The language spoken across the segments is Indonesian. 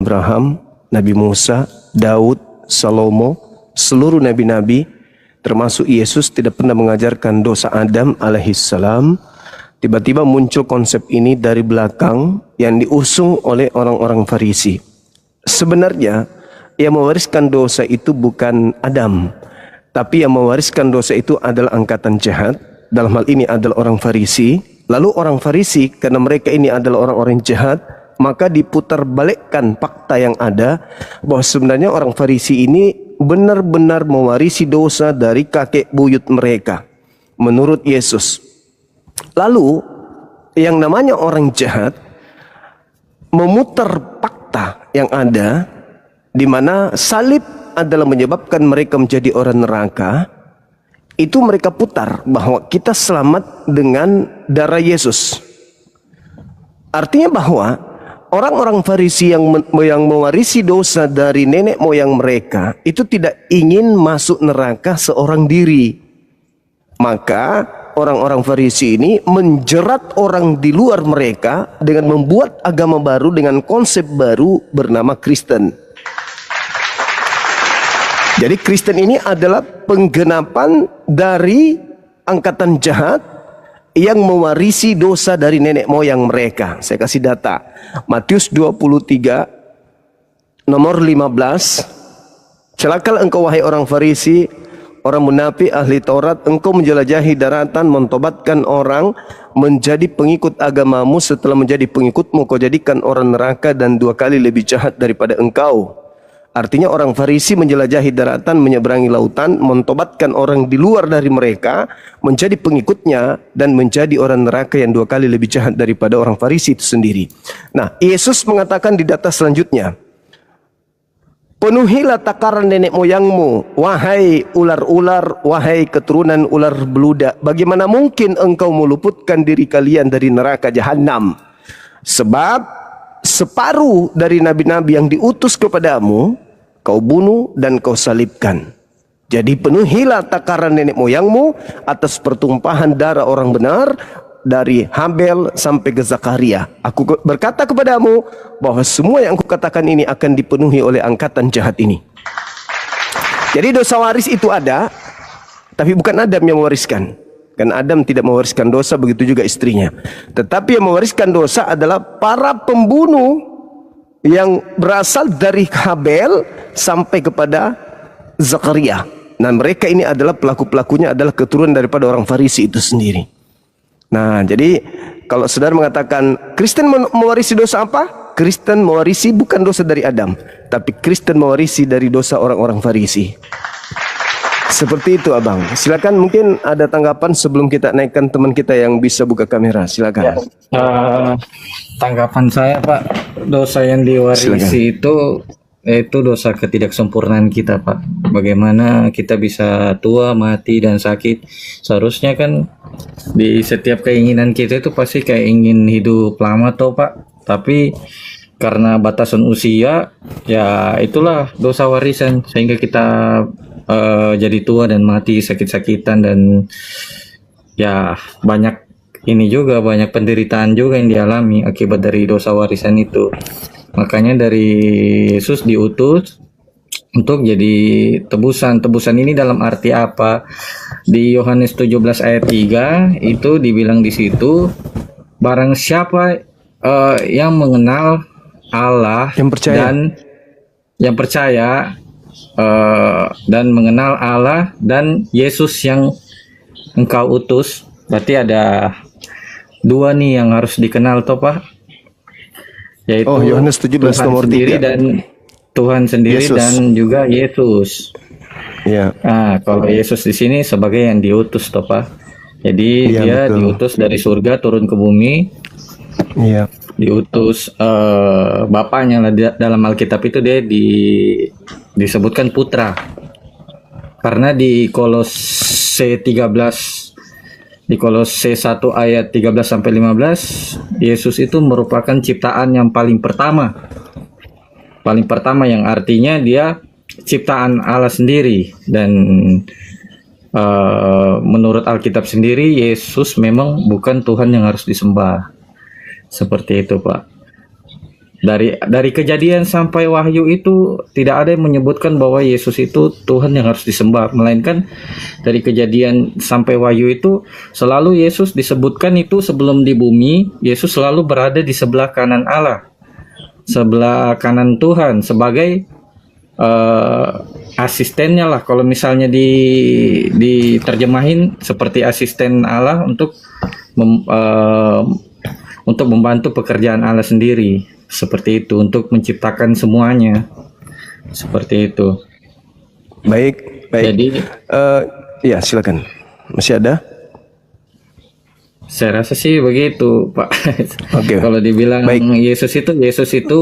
Abraham, Nabi Musa, Daud, Salomo, seluruh nabi-nabi, termasuk Yesus tidak pernah mengajarkan dosa Adam alaihissalam. Tiba-tiba muncul konsep ini dari belakang yang diusung oleh orang-orang Farisi. Sebenarnya yang mewariskan dosa itu bukan Adam, tapi yang mewariskan dosa itu adalah angkatan jahat. Dalam hal ini adalah orang Farisi. Lalu orang Farisi, karena mereka ini adalah orang-orang jahat, maka diputarbalikkan fakta yang ada bahwa sebenarnya orang Farisi ini benar-benar mewarisi dosa dari kakek buyut mereka menurut Yesus. Lalu yang namanya orang jahat memutar fakta yang ada, di mana salib adalah menyebabkan mereka menjadi orang neraka. Itu mereka putar bahwa kita selamat dengan darah Yesus. Artinya bahwa orang-orang Farisi yang mewarisi dosa dari nenek moyang mereka itu tidak ingin masuk neraka seorang diri. Maka orang-orang Farisi ini menjerat orang di luar mereka dengan membuat agama baru dengan konsep baru bernama Kristen. Jadi Kristen ini adalah penggenapan dari angkatan jahat yang mewarisi dosa dari nenek moyang mereka. Saya kasih data. Matius 23 nomor 15. Celakalah engkau wahai orang Farisi, orang munafik ahli Taurat, engkau menjelajahi daratan, mentobatkan orang menjadi pengikut agamamu. Setelah menjadi pengikutmu, kau jadikan orang neraka dan 2 kali lebih jahat daripada engkau. Artinya orang Farisi menjelajahi daratan, menyeberangi lautan, mentobatkan orang di luar dari mereka, menjadi pengikutnya, dan menjadi orang neraka yang 2 kali lebih jahat daripada orang Farisi itu sendiri. Nah, Yesus mengatakan di data selanjutnya, penuhilah takaran nenek moyangmu, wahai ular-ular, wahai keturunan ular beludak. Bagaimana mungkin engkau meluputkan diri kalian dari neraka jahanam? Sebab separuh dari nabi-nabi yang diutus kepadamu kau bunuh dan kau salibkan. Jadi penuhilah takaran nenek moyangmu atas pertumpahan darah orang benar, dari Habel sampai ke Zakaria. Aku berkata kepadamu bahwa semua yang aku katakan ini akan dipenuhi oleh angkatan jahat ini. Jadi dosa waris itu ada, tapi bukan Adam yang mewariskan. Kan Adam tidak mewariskan dosa, begitu juga istrinya. Tetapi yang mewariskan dosa adalah para pembunuh yang berasal dari Habel sampai kepada Zakaria. Nah, mereka ini adalah pelaku-pelakunya adalah keturunan daripada orang Farisi itu sendiri. Nah, jadi kalau saudara mengatakan Kristen mewarisi dosa apa? Kristen mewarisi bukan dosa dari Adam, tapi Kristen mewarisi dari dosa orang-orang Farisi. Seperti itu, Abang. Silakan, mungkin ada tanggapan sebelum kita naikkan teman kita yang bisa buka kamera. Silakan. Tanggapan saya, Pak, dosa yang diwarisi itu dosa ketidaksempurnaan kita, Pak. Bagaimana kita bisa tua, mati, dan sakit? Seharusnya kan di setiap keinginan kita itu pasti kayak ingin hidup lama, toh, Pak. Tapi karena batasan usia, ya itulah dosa warisan sehingga kita jadi tua dan mati sakit-sakitan, dan ya banyak banyak penderitaan juga yang dialami akibat dari dosa warisan itu. Makanya dari Yesus diutus untuk jadi tebusan. Tebusan ini dalam arti apa? Di Yohanes 17 ayat 3 itu dibilang di situ, barang siapa yang mengenal Allah yang percaya dan mengenal Allah dan Yesus yang engkau utus. Berarti ada 2 nih yang harus dikenal, toh, Pak, yaitu Yohanes 17 Tuhan nomor sendiri 3. dan Tuhan sendiri Yesus. dan juga Yesus. Ya. Nah, kalau Yesus di sini sebagai yang diutus, toh, Pak. Jadi Ya, dia betul. diutus dari surga turun ke bumi. Iya. Diutus bapaknya lah, dalam Alkitab itu dia disebutkan putra. Karena di Kolose 1 ayat 13 sampai 15, Yesus itu merupakan ciptaan yang paling pertama. Paling pertama yang artinya dia ciptaan Allah sendiri, dan menurut Alkitab sendiri Yesus memang bukan Tuhan yang harus disembah. Seperti itu, Pak. Dari Kejadian sampai Wahyu itu tidak ada yang menyebutkan bahwa Yesus itu Tuhan yang harus disembah, melainkan dari Kejadian sampai Wahyu itu selalu Yesus disebutkan itu sebelum di bumi, Yesus selalu berada di sebelah kanan Allah, sebelah kanan Tuhan sebagai asistennya lah. Kalau misalnya diterjemahin seperti asisten Allah untuk membantu pekerjaan Allah sendiri. Seperti itu, untuk menciptakan semuanya. Seperti itu. Baik. Jadi, ya silakan. Masih ada? saya rasa sih begitu, Pak. Oke. Kalau dibilang Baik. Yesus itu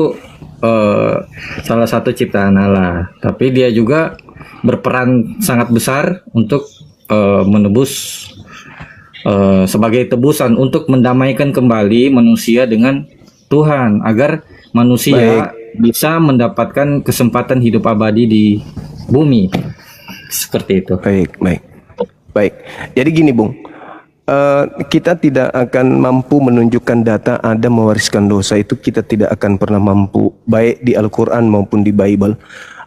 salah satu ciptaan Allah, tapi dia juga berperan sangat besar untuk menebus, sebagai tebusan untuk mendamaikan kembali manusia dengan Tuhan, agar manusia bisa mendapatkan kesempatan hidup abadi di bumi. Seperti itu. Baik. Jadi gini, Bung. Kita tidak akan mampu menunjukkan data Adam mewariskan dosa, itu kita tidak akan pernah mampu, baik di Al-Quran maupun di Bible.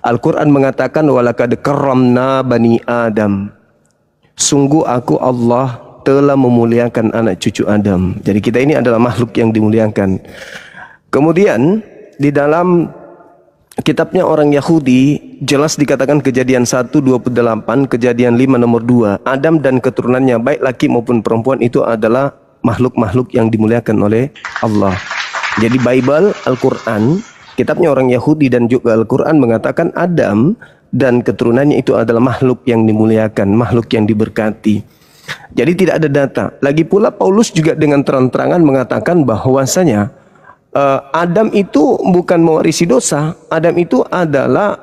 Al-Quran mengatakan walaqad karramna bani Adam. Sungguh aku Allah telah memuliakan anak cucu Adam. Jadi kita ini adalah makhluk yang dimuliakan. Kemudian di dalam kitabnya orang Yahudi jelas dikatakan Kejadian 1:28, Kejadian 5 nomor 2, Adam dan keturunannya baik laki maupun perempuan itu adalah makhluk-makhluk yang dimuliakan oleh Allah. Jadi Bible, Al-Quran, kitabnya orang Yahudi dan juga Al-Quran mengatakan Adam dan keturunannya itu adalah makhluk yang dimuliakan, makhluk yang diberkati. Jadi tidak ada data. Lagi pula Paulus juga dengan terang-terangan mengatakan bahwasanya Adam itu bukan mewarisi dosa. Adam itu adalah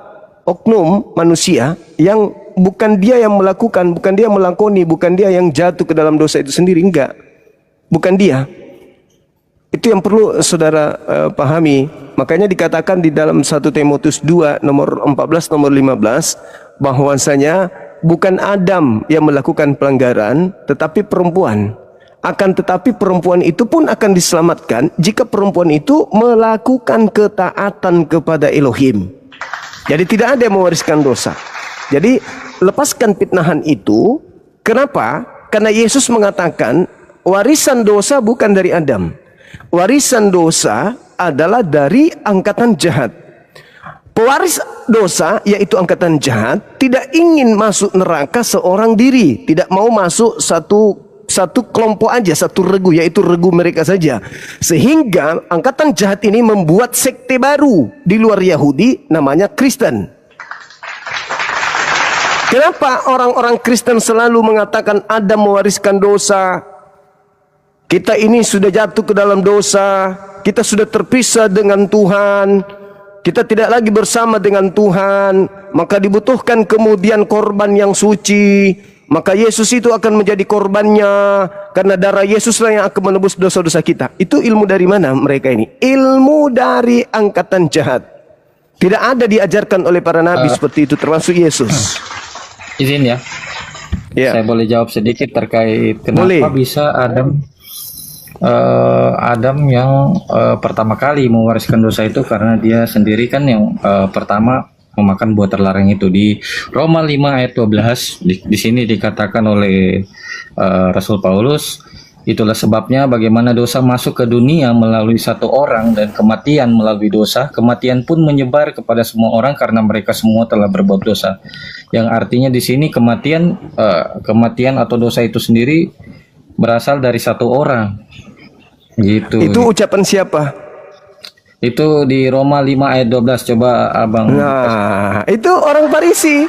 oknum manusia yang bukan dia yang melakukan, bukan dia melakoni, bukan dia yang jatuh ke dalam dosa itu sendiri, enggak. Bukan dia. Itu yang perlu saudara pahami. Makanya dikatakan di dalam 1 Timotius 2 nomor 14 nomor 15 bahwasanya bukan Adam yang melakukan pelanggaran, tetapi perempuan. Akan tetapi perempuan itu pun akan diselamatkan jika perempuan itu melakukan ketaatan kepada Elohim. Jadi tidak ada yang mewariskan dosa. Jadi lepaskan fitnahan itu. Kenapa? Karena Yesus mengatakan warisan dosa bukan dari Adam. Warisan dosa adalah dari angkatan jahat. Pewaris dosa yaitu angkatan jahat tidak ingin masuk neraka seorang diri, tidak mau masuk satu kelompok aja, satu regu, yaitu regu mereka saja. Sehingga angkatan jahat ini membuat sekte baru di luar Yahudi namanya Kristen. Kenapa orang-orang Kristen selalu mengatakan Adam mewariskan dosa? Kita ini sudah jatuh ke dalam dosa, kita sudah terpisah dengan Tuhan. Kita tidak lagi bersama dengan Tuhan, maka dibutuhkan kemudian korban yang suci. Maka Yesus itu akan menjadi korbannya, karena darah Yesuslah yang akan menebus dosa-dosa kita. Itu ilmu dari mana mereka ini? Ilmu dari angkatan jahat. Tidak ada diajarkan oleh para nabi seperti itu, termasuk Yesus. Izin ya. Saya boleh jawab sedikit terkait kenapa bisa Adam yang pertama kali mewariskan dosa itu, karena dia sendiri kan yang pertama memakan buah terlarang itu. Di Roma 5 ayat 12 di sini dikatakan oleh Rasul Paulus, itulah sebabnya bagaimana dosa masuk ke dunia melalui satu orang dan kematian melalui dosa, kematian pun menyebar kepada semua orang karena mereka semua telah berbuat dosa. Yang artinya di sini kematian atau dosa itu sendiri berasal dari satu orang. Gitu. Itu ucapan siapa? Itu di Roma 5 ayat 12. Coba abang. Nah, itu orang Farisi.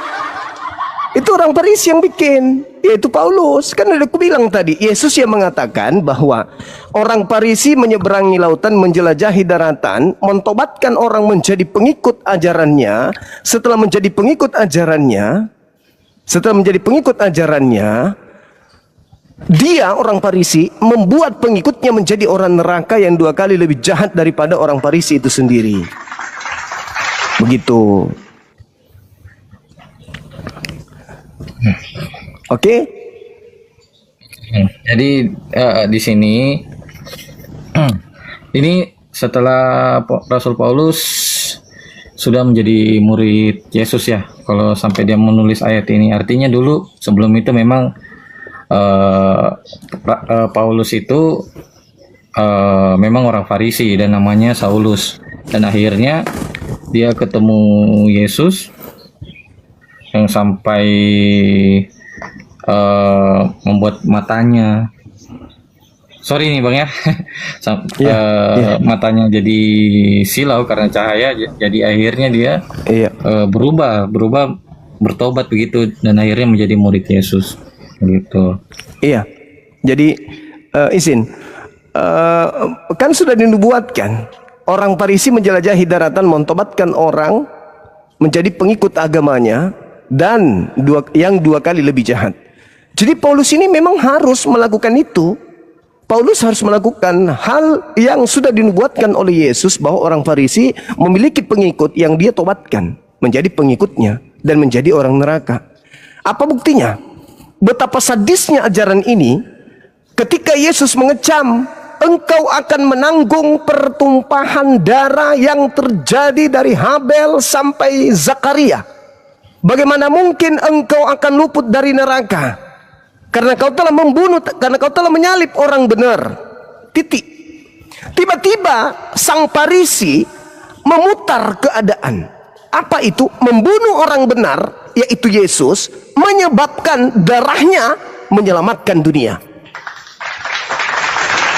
Itu orang Farisi yang bikin, yaitu Paulus. Kan udah aku bilang tadi, Yesus yang mengatakan bahwa orang Farisi menyeberangi lautan, menjelajahi daratan, mentobatkan orang menjadi pengikut ajarannya. Setelah menjadi pengikut ajarannya, dia orang Farisi membuat pengikutnya menjadi orang neraka yang 2 kali lebih jahat daripada orang Farisi itu sendiri. Begitu. Oke? Jadi di sini ini setelah Rasul Paulus sudah menjadi murid Yesus ya, kalau sampai dia menulis ayat ini, artinya dulu sebelum itu memang Paulus itu memang orang Farisi dan namanya Saulus, dan akhirnya dia ketemu Yesus yang sampai membuat matanya, sorry nih bang ya, matanya jadi silau karena cahaya, jadi akhirnya dia berubah bertobat begitu, dan akhirnya menjadi murid Yesus gitu. Iya, jadi izin, kan sudah dinubuatkan orang Farisi menjelajahi daratan, mentobatkan orang menjadi pengikut agamanya, dan yang dua kali lebih jahat. Jadi Paulus ini memang harus melakukan itu. Paulus harus melakukan hal yang sudah dinubuatkan oleh Yesus, bahwa orang Farisi memiliki pengikut yang dia tobatkan menjadi pengikutnya dan menjadi orang neraka. Apa buktinya? Betapa sadisnya ajaran ini ketika Yesus mengecam, engkau akan menanggung pertumpahan darah yang terjadi dari Habel sampai Zakaria. Bagaimana mungkin engkau akan luput dari neraka? Karena kau telah membunuh, karena kau telah menyalib orang benar. Titik. Tiba-tiba sang Farisi memutar keadaan. Apa itu? Membunuh orang benar, yaitu Yesus, menyebabkan darahnya menyelamatkan dunia.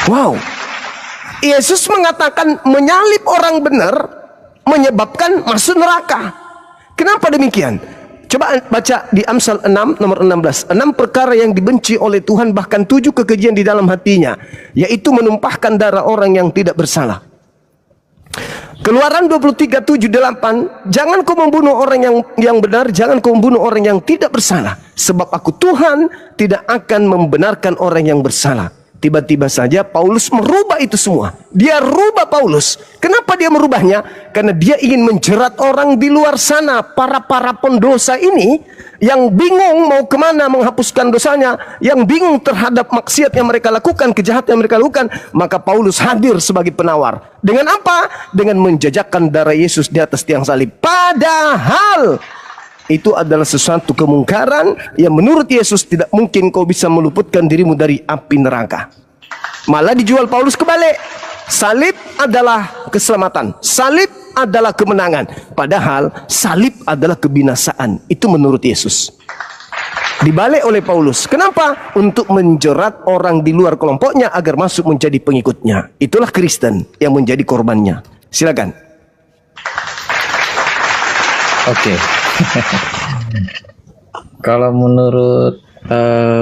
Wow. Yesus mengatakan menyalib orang benar menyebabkan masuk neraka. Kenapa demikian? Coba baca di Amsal 6 nomor 16. 6 perkara yang dibenci oleh Tuhan, bahkan 7 kekejian di dalam hatinya, yaitu menumpahkan darah orang yang tidak bersalah. Keluaran 23:7-8, jangan kau membunuh orang yang benar, jangan kau membunuh orang yang tidak bersalah, sebab aku Tuhan tidak akan membenarkan orang yang bersalah. Tiba-tiba saja Paulus merubah itu semua. Dia rubah Paulus. Kenapa dia merubahnya? Karena dia ingin menjerat orang di luar sana, para pendosa ini yang bingung mau kemana menghapuskan dosanya, yang bingung terhadap maksiat yang mereka lakukan, kejahatan yang mereka lakukan. Maka Paulus hadir sebagai penawar. Dengan apa? Dengan menjajakan darah Yesus di atas tiang salib. Padahal itu adalah sesuatu kemungkaran yang menurut Yesus tidak mungkin kau bisa meluputkan dirimu dari api neraka. Malah dijual Paulus kebalik. Salib adalah keselamatan, salib adalah kemenangan, padahal salib adalah kebinasaan. Itu menurut Yesus. Dibalik oleh Paulus. Kenapa? Untuk menjerat orang di luar kelompoknya agar masuk menjadi pengikutnya. Itulah Kristen yang menjadi korbannya. Silakan. Oke. Kalau menurut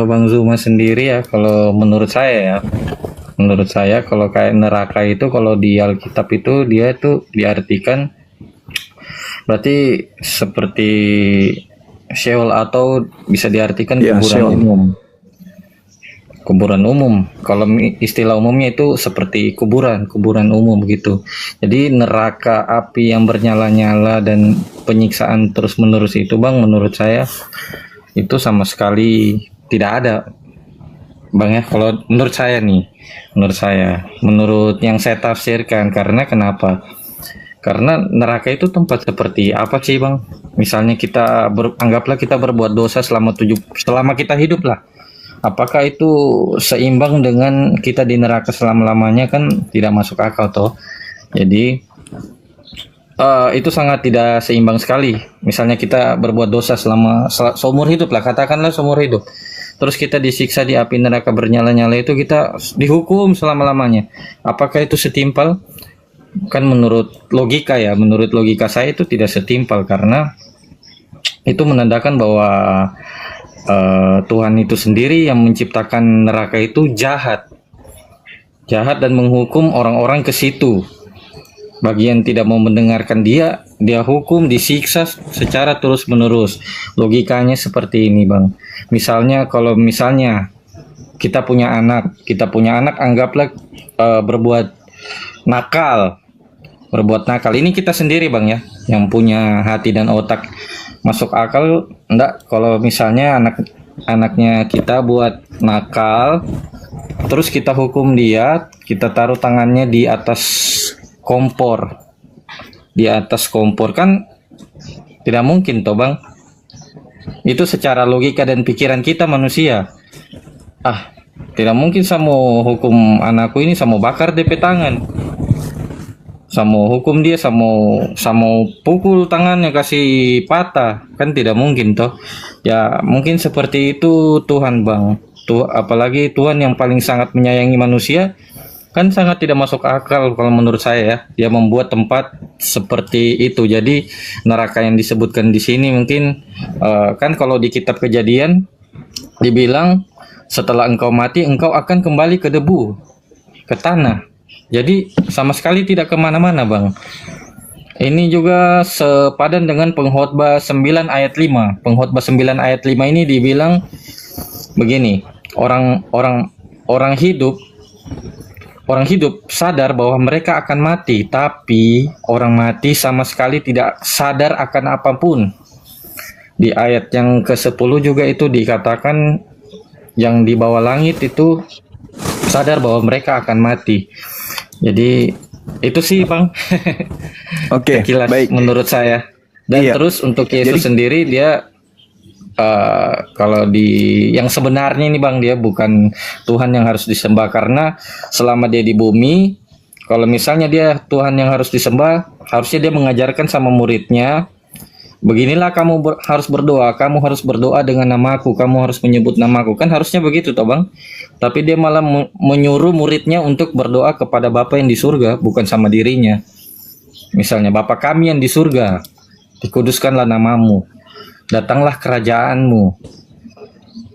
Bang Zuma sendiri ya, kalau menurut saya kalau kayak neraka itu, kalau di Alkitab itu dia itu diartikan berarti seperti Sheol, atau bisa diartikan kuburan umum. Kuburan umum. Kalau istilah umumnya itu seperti kuburan umum gitu. Jadi neraka api yang bernyala-nyala dan penyiksaan terus-menerus itu, Bang, menurut saya itu sama sekali tidak ada, Bang ya. Kalau menurut saya nih, menurut yang saya tafsirkan. Karena kenapa? Karena neraka itu tempat seperti apa sih, Bang? Misalnya kita anggaplah kita berbuat dosa selama kita hidup lah. Apakah itu seimbang dengan kita di neraka selama-lamanya? Kan tidak masuk akal toh. Jadi itu sangat tidak seimbang sekali. Misalnya kita berbuat dosa selama seumur hidup lah, katakanlah seumur hidup. Terus kita disiksa di api neraka bernyala-nyala itu, kita dihukum selama-lamanya. Apakah itu setimpal? Kan menurut logika saya itu tidak setimpal, karena itu menandakan bahwa Tuhan itu sendiri yang menciptakan neraka itu jahat dan menghukum orang-orang ke situ. Bagi yang tidak mau mendengarkan dia hukum, disiksa secara terus-menerus. Logikanya seperti ini, Bang. Misalnya kalau kita punya anak, anggaplah berbuat nakal. Ini kita sendiri, Bang ya, yang punya hati dan otak. Masuk akal enggak kalau misalnya anaknya kita buat nakal, terus kita hukum dia, kita taruh tangannya di atas kompor. Di atas kompor kan tidak mungkin toh bang. Itu secara logika dan pikiran kita manusia. Tidak mungkin saya mau hukum anakku ini, saya mau bakar DP tangan. Saya mau hukum dia, saya mau pukul tangannya kasih patah. Kan tidak mungkin toh. Ya mungkin seperti itu Tuhan bang. Apalagi Tuhan yang paling sangat menyayangi manusia, kan sangat tidak masuk akal kalau menurut saya ya. Dia membuat tempat seperti itu. Jadi neraka yang disebutkan di sini mungkin kan kalau di kitab Kejadian dibilang setelah engkau mati engkau akan kembali ke debu, ke tanah. Jadi sama sekali tidak kemana-mana bang. Ini juga sepadan dengan Pengkhotbah 9 ayat 5. Pengkhotbah 9 ayat 5 ini dibilang begini, orang hidup sadar bahwa mereka akan mati, tapi orang mati sama sekali tidak sadar akan apapun. Di ayat yang ke-10 juga itu dikatakan yang di bawah langit itu sadar bahwa mereka akan mati. Jadi itu sih bang. Oke, sekilas baik. menurut saya. Dan terus untuk Yesus sendiri dia kalau di yang sebenarnya ini bang, dia bukan Tuhan yang harus disembah, karena selama dia di bumi, kalau misalnya dia Tuhan yang harus disembah, harusnya dia mengajarkan sama muridnya, beginilah kamu harus berdoa, kamu harus berdoa dengan namaku, kamu harus menyebut namaku, kan harusnya begitu toh bang. Tapi dia malah menyuruh muridnya untuk berdoa kepada Bapa yang di surga, bukan sama dirinya. Misalnya, Bapa kami yang di surga, dikuduskanlah namamu, datanglah kerajaanmu.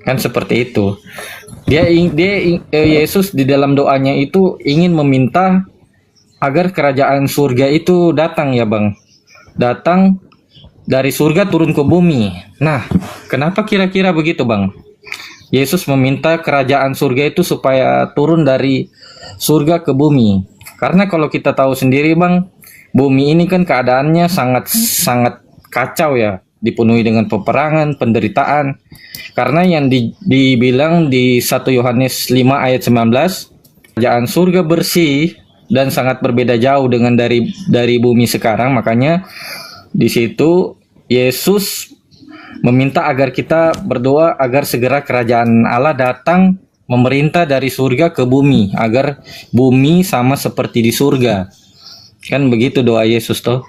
Kan seperti itu. Yesus di dalam doanya itu ingin meminta agar kerajaan surga itu datang ya bang. Datang dari surga turun ke bumi. Nah, kenapa kira-kira begitu bang? Yesus meminta kerajaan surga itu supaya turun dari surga ke bumi. Karena kalau kita tahu sendiri bang, bumi ini kan keadaannya sangat kacau ya, dipenuhi dengan peperangan, penderitaan. Karena yang dibilang di 1 Yohanes 5 ayat 19, kerajaan surga bersih dan sangat berbeda jauh dengan dari bumi sekarang. Makanya di situ Yesus meminta agar kita berdoa agar segera kerajaan Allah datang memerintah dari surga ke bumi, agar bumi sama seperti di surga. Kan begitu doa Yesus toh.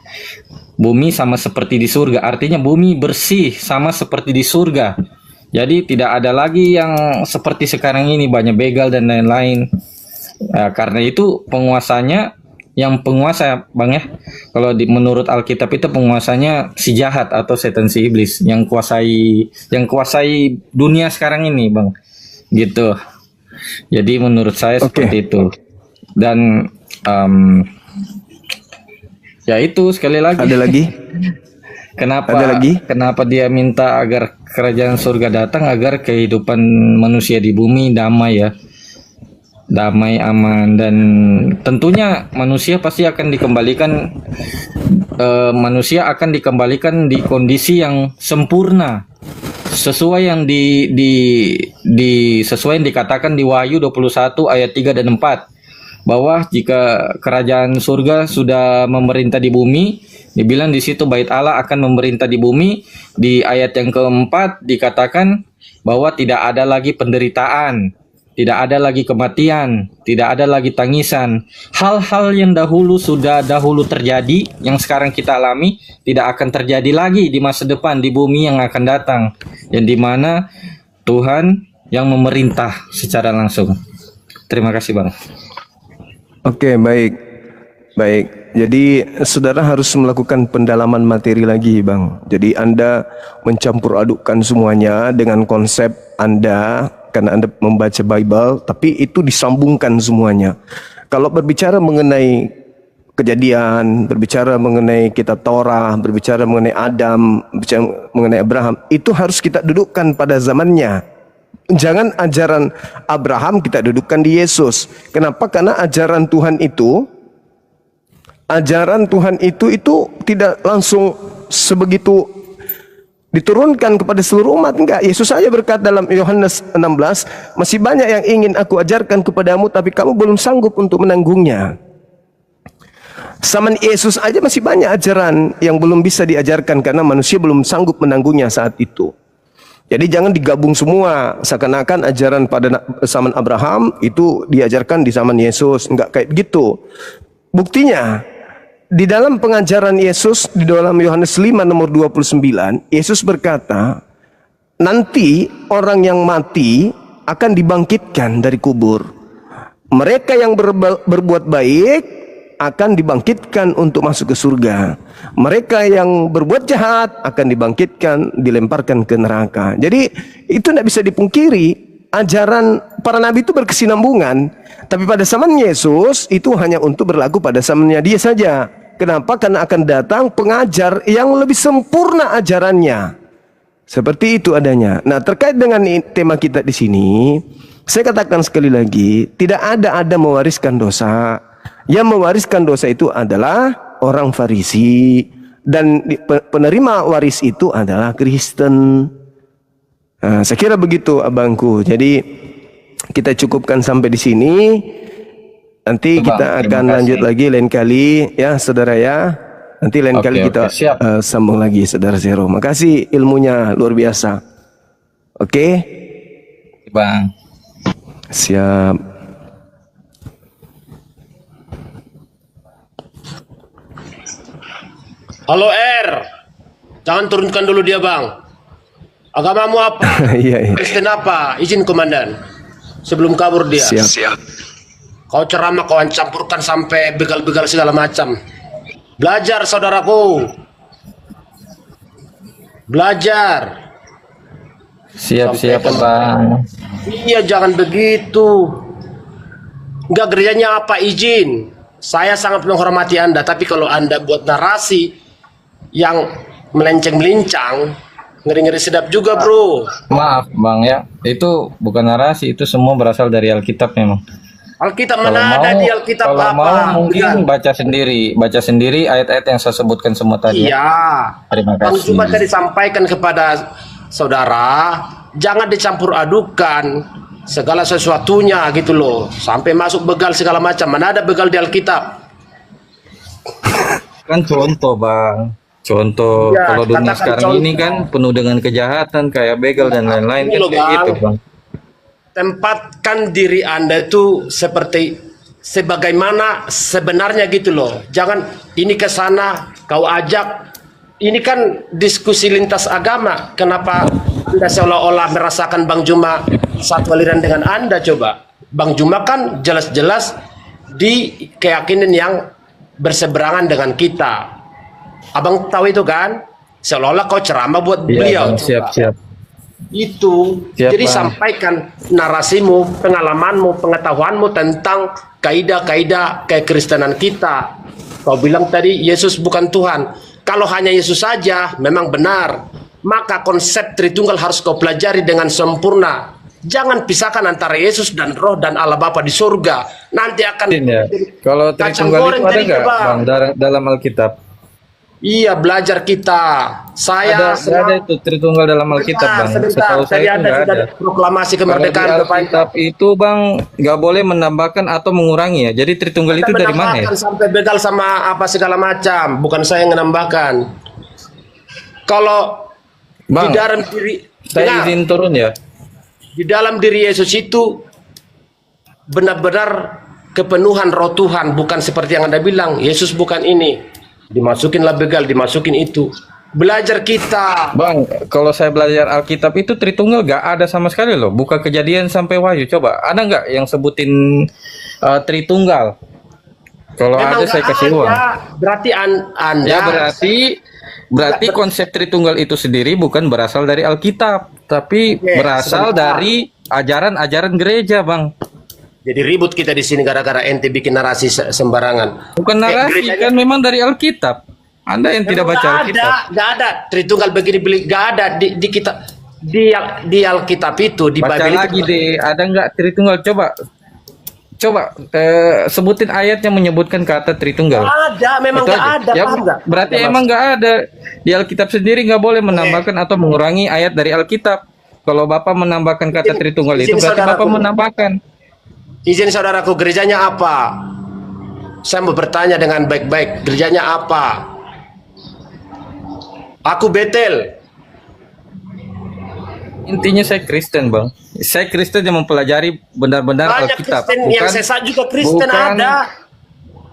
Bumi sama seperti di surga, artinya bumi bersih sama seperti di surga. Jadi tidak ada lagi yang seperti sekarang ini, banyak begal dan lain-lain. Karena itu penguasanya, yang penguasa bang ya, kalau menurut Alkitab itu penguasanya si jahat atau setan, si iblis yang kuasai dunia sekarang ini bang, gitu. Jadi menurut saya seperti itu. Dan ya itu sekali lagi. Ada lagi? Kenapa dia minta agar kerajaan surga datang, agar kehidupan manusia di bumi damai ya. Damai, aman, dan tentunya manusia pasti akan dikembalikan, di kondisi yang sempurna, sesuai yang sesuai yang dikatakan di Wahyu 21 ayat 3 dan 4, bahwa jika kerajaan surga sudah memerintah di bumi, dibilang di situ bait Allah akan memerintah di bumi. Di ayat yang keempat dikatakan bahwa tidak ada lagi penderitaan, tidak ada lagi kematian, tidak ada lagi tangisan. Hal-hal yang sudah dahulu terjadi, yang sekarang kita alami, tidak akan terjadi lagi di masa depan, di bumi yang akan datang, yang dimana Tuhan yang memerintah secara langsung. Terima kasih bang. Oke, baik. Jadi saudara harus melakukan pendalaman materi lagi bang. Jadi Anda mencampur adukkan semuanya dengan konsep Anda, karena Anda membaca Bible, tapi itu disambungkan semuanya. Kalau berbicara mengenai Kejadian, berbicara mengenai kitab Torah, berbicara mengenai Adam, berbicara mengenai Abraham, itu harus kita dudukkan pada zamannya. Jangan ajaran Abraham kita dudukkan di Yesus. Kenapa? Karena ajaran Tuhan itu tidak langsung sebegitu diturunkan kepada seluruh umat, enggak. Yesus saja berkata dalam Yohanes 16, masih banyak yang ingin aku ajarkan kepadamu, tapi kamu belum sanggup untuk menanggungnya. Zaman Yesus aja masih banyak ajaran yang belum bisa diajarkan karena manusia belum sanggup menanggungnya saat itu. Jadi jangan digabung semua seakan-akan ajaran pada zaman Abraham itu diajarkan di zaman Yesus. Enggak kayak begitu. Buktinya di dalam pengajaran Yesus di dalam Yohanes 5 nomor 29, Yesus berkata, nanti orang yang mati akan dibangkitkan dari kubur. Mereka yang berbuat baik akan dibangkitkan untuk masuk ke surga. Mereka yang berbuat jahat akan dibangkitkan, dilemparkan ke neraka. Jadi itu tidak bisa dipungkiri. Ajaran para nabi itu berkesinambungan. Tapi pada zaman Yesus itu hanya untuk berlaku pada zamannya dia saja. Kenapa? Karena akan datang pengajar yang lebih sempurna ajarannya. Seperti itu adanya. Nah, terkait dengan tema kita di sini, saya katakan sekali lagi, tidak ada mewariskan dosa. Yang mewariskan dosa itu adalah orang Farisi, dan penerima waris itu adalah Kristen. Nah, saya kira begitu abangku. Jadi kita cukupkan sampai di sini. Nanti kita akan lanjut lagi lain kali ya saudara ya. Nanti lain kali kita sambung lagi saudara Zero. Makasih ilmunya luar biasa. Oke? Bang. Siap. Halo R, jangan turunkan dulu dia bang. Agamamu apa? Iya. Kristen apa? Izin komandan. Sebelum kabur dia. Siap. Kau ceramah kau campurkan sampai begal-begal segala macam. Belajar saudaraku. Belajar. Siap bang. Iya jangan begitu. Enggak gerejanya apa izin. Saya sangat menghormati Anda, tapi kalau Anda buat narasi yang melenceng-melincang, ngeri-ngeri sedap juga bro. Maaf bang ya, itu bukan narasi, itu semua berasal dari Alkitab memang. Alkitab mana ada di Alkitab kalau apa? mau mungkin baca sendiri ayat-ayat yang saya sebutkan semua tadi. Iya. Terima Bang kasih. cuma tadi sampaikan kepada saudara, jangan dicampur adukan segala sesuatunya gitu loh, sampai masuk begal segala macam. Mana ada begal di Alkitab? Kan contoh bang. Contoh, Ya, kalau dunia katakan sekarang contoh. ini kan penuh dengan kejahatan kayak begal dan lain-lain Ini kan loh, kayak Bang. gitu bang. Tempatkan diri Anda itu seperti sebagaimana sebenarnya gitu loh. Jangan ini ke sana kau ajak. Ini kan diskusi lintas agama. Kenapa Anda seolah-olah merasakan Bang Juma satu aliran dengan Anda coba? Bang Juma kan jelas-jelas di keyakinan yang berseberangan dengan kita. Abang tahu itu kan? Seolah-olah kau ceramah buat beliau. Bang, siap. Itu. Siap, Jadi Bang. sampaikan narasimu, pengalamanmu, pengetahuanmu tentang kaidah-kaidah kekristenan kita. Kau bilang tadi Yesus bukan Tuhan. Kalau hanya Yesus saja memang benar. Maka konsep Tritunggal harus kau pelajari dengan sempurna. Jangan pisahkan antara Yesus dan Roh dan Allah Bapa di surga. Nanti akan Ya. Kalau kacang Tritunggal goreng itu ada tadi, nggak Bang. bang dalam Alkitab? Iya, belajar kita. Saya Ada itu Tritunggal dalam Alkitab bang. Setahu Tadi saya itu ada nggak sudah ada. proklamasi Kalau di kemerdekaan Alkitab itu bang nggak boleh menambahkan atau mengurangi ya. Jadi Tritunggal itu dari mana ya? menambahkan sampai begal sama apa segala macam, bukan saya yang menambahkan. Kalau di Bang, dalam diri saya dengar, izin turun ya. di dalam diri Yesus itu benar-benar kepenuhan roh Tuhan, bukan seperti yang Anda bilang Yesus bukan ini, dimasukinlah begal, dimasukin itu. Belajar kita. Bang, kalau saya belajar Alkitab itu Tritunggal nggak ada sama sekali loh. Buka Kejadian sampai Wahyu. Coba, ada nggak yang sebutin Tritunggal? Kalau ada Memang saya nggak kasih ada. uang. Berarti Anda Ya berarti konsep Tritunggal itu sendiri bukan berasal dari Alkitab, tapi Oke, berasal sebentar. dari ajaran-ajaran gereja, Bang. jadi ribut kita di sini gara-gara ente bikin narasi sembarangan. Bukan narasi, gerejanya- kan memang dari Alkitab. Anda yang tidak baca Alkitab. Nggak ada Tritunggal begini beli, nggak ada di kita di Alkitab itu di Baca Bible lagi itu. deh, ada nggak Tritunggal? Coba sebutin ayat yang menyebutkan kata Tritunggal. Ada, memang Itu nggak aja. ada, Ya, paham nggak? berarti emang nggak ada. Di Alkitab sendiri nggak boleh menambahkan atau mengurangi ayat dari Alkitab. Kalau Bapak menambahkan kata Tritunggal itu izin berarti saudaraku. Bapak menambahkan. Izin saudaraku, gerejanya apa? Saya mau bertanya dengan baik-baik, gerejanya apa? Aku Betel. Intinya saya Kristen, Bang. Saya Kristen yang mempelajari benar-benar Banyak Alkitab. Kristen yang sesat juga Kristen bukan, ada.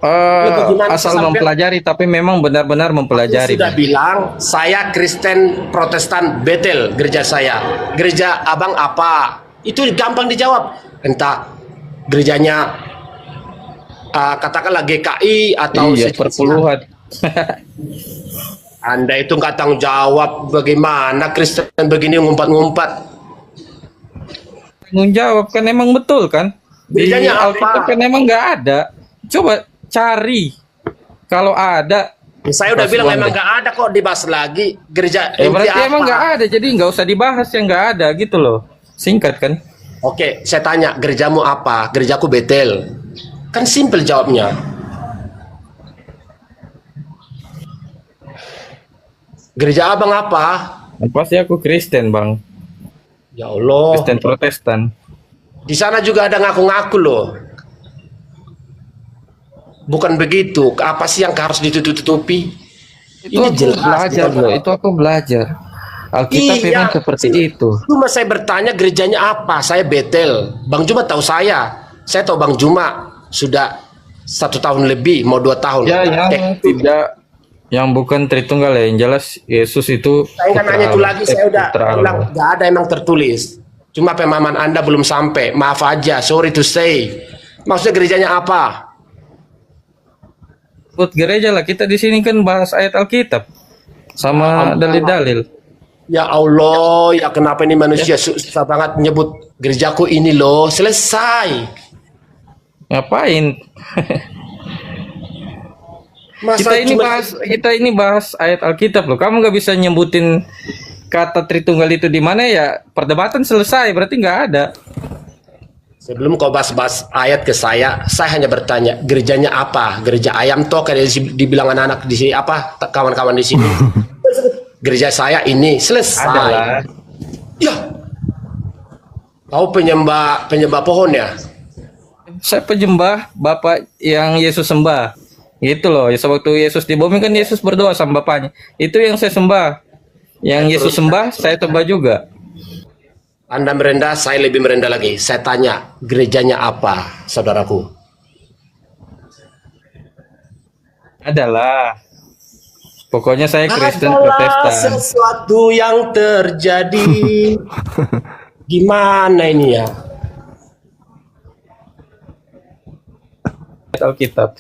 Bagaimana asal sampai- mempelajari, tapi memang benar-benar mempelajari. Sudah Bang. bilang, saya Kristen Protestan Betel, gereja saya. Gereja abang apa? Itu gampang dijawab. Entah gerejanya katakanlah GKI atau Iya, sejenisnya. perpuluhan. Anda itu nggak tanggung jawab bagaimana Kristen begini ngumpat-ngumpat. Tanggung jawab kan emang betul kan? Di Bedanya apa? Alkitab kan emang nggak ada. Coba cari. Kalau ada, Saya udah Pas bilang one emang day. nggak ada kok dibahas lagi gereja. berarti apa? emang nggak ada. Jadi nggak usah dibahas yang nggak ada gitu loh. Singkat kan? Oke, saya tanya gerejamu apa? Gerejaku Betel. Kan simple jawabnya. Gereja abang apa? Pasti aku Kristen, Bang. Ya Allah. Kristen Protestan. Di sana juga ada ngaku-ngaku loh. Bukan begitu. Apa sih yang harus ditutup-tutupi? Itu aku belajar loh. Itu aku belajar. Alkitab Iya. memang seperti itu. Cuma saya bertanya gerejanya apa? Saya Betel. Bang Juma tahu saya. Saya tahu Bang Juma sudah 1 tahun lebih, mau 2 tahun. Ya, yang tidak, yang bukan Tritunggal ya. Yang jelas Yesus itu. Saya nggak putra nanya itu Allah. lagi. Saya udah Putra bilang Allah. nggak ada emang tertulis. Cuma pemahaman Anda belum sampai. Maaf aja. Sorry to say. Maksudnya gerejanya apa? Buat gereja lah. Kita di sini kan bahas ayat Alkitab sama dalil-dalil. Ya Allah, ya kenapa ini manusia susah banget nyebut gerejaku ini loh. Selesai. Ngapain? Masa kita ini bahas ayat Alkitab loh. Kamu nggak bisa nyebutin kata Tritunggal itu di mana ya? Perdebatan selesai, berarti nggak ada. Sebelum kau bahas-bahas ayat ke saya hanya bertanya, gerejanya apa? Gereja ayam toh kayak dibilang anak-anak di sini apa? Kawan-kawan di sini. Gereja saya ini selesai. Adalah. Ya. Kau penyembah pohon ya? Saya penyembah Bapak yang Yesus sembah. Gitu loh. Waktu Yesus di bumi kan Yesus berdoa sama Bapaknya. Itu yang saya sembah. Yang Yesus sembah, saya sembah juga. Anda merendah, saya lebih merendah lagi. Saya tanya, gerejanya apa, saudaraku? Adalah. Pokoknya saya Kristen Adalah Protestan. sesuatu yang terjadi. Gimana ini ya? Alkitab.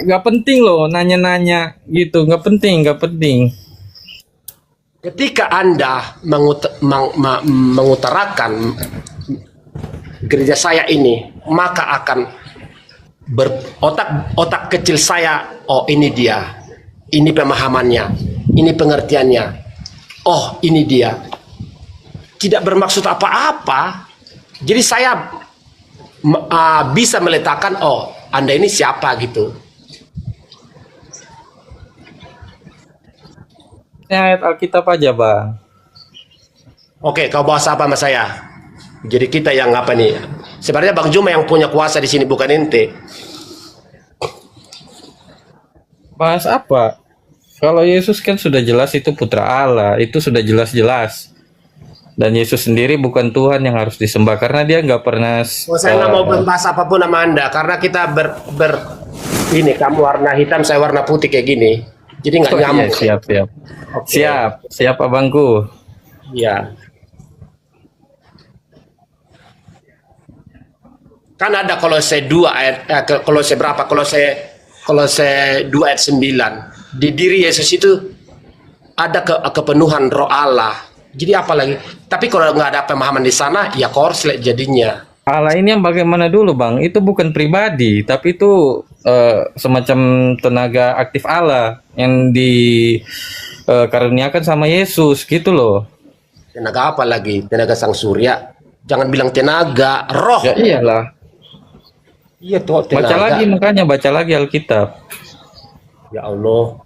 Gak penting loh nanya-nanya gitu. Gak penting. Ketika Anda mengutarakan gereja saya ini, maka akan otak kecil saya, oh ini dia, ini pemahamannya, ini pengertiannya, oh ini dia. Tidak bermaksud apa-apa. Jadi saya bisa meletakkan, oh Anda ini siapa gitu. Ini ayat Alkitab aja, Bang. Oke, kau bahas apa sama saya? Jadi kita yang apa nih? Sebenarnya Bang Juma yang punya kuasa di sini, bukan ente. Bahas apa? Kalau Yesus kan sudah jelas itu putra Allah, itu sudah jelas-jelas. Dan Yesus sendiri bukan Tuhan yang harus disembah karena dia nggak pernah. Saya nggak mau membahas apapun sama Anda karena kita ini kamu warna hitam, saya warna putih kayak gini. Jadi nggak nyambung. Iya, siap. Oke. Siap abangku. Iya. Kan ada Kolose 2 ayat Kolose berapa? Kolose 2 ayat 9. Di diri Yesus itu ada kepenuhan Roh Allah. Jadi apa lagi? Tapi kalau nggak ada pemahaman di sana, ya korslet jadinya. Allah ini yang bagaimana dulu, Bang? Itu bukan pribadi, tapi itu semacam tenaga aktif Allah yang dikaruniakan sama Yesus gitu loh. Tenaga apa lagi? Tenaga sang surya. Jangan bilang tenaga, roh. Ya iyalah. Iya tuh tenaga. Baca lagi, makanya baca lagi Alkitab. Ya Allah.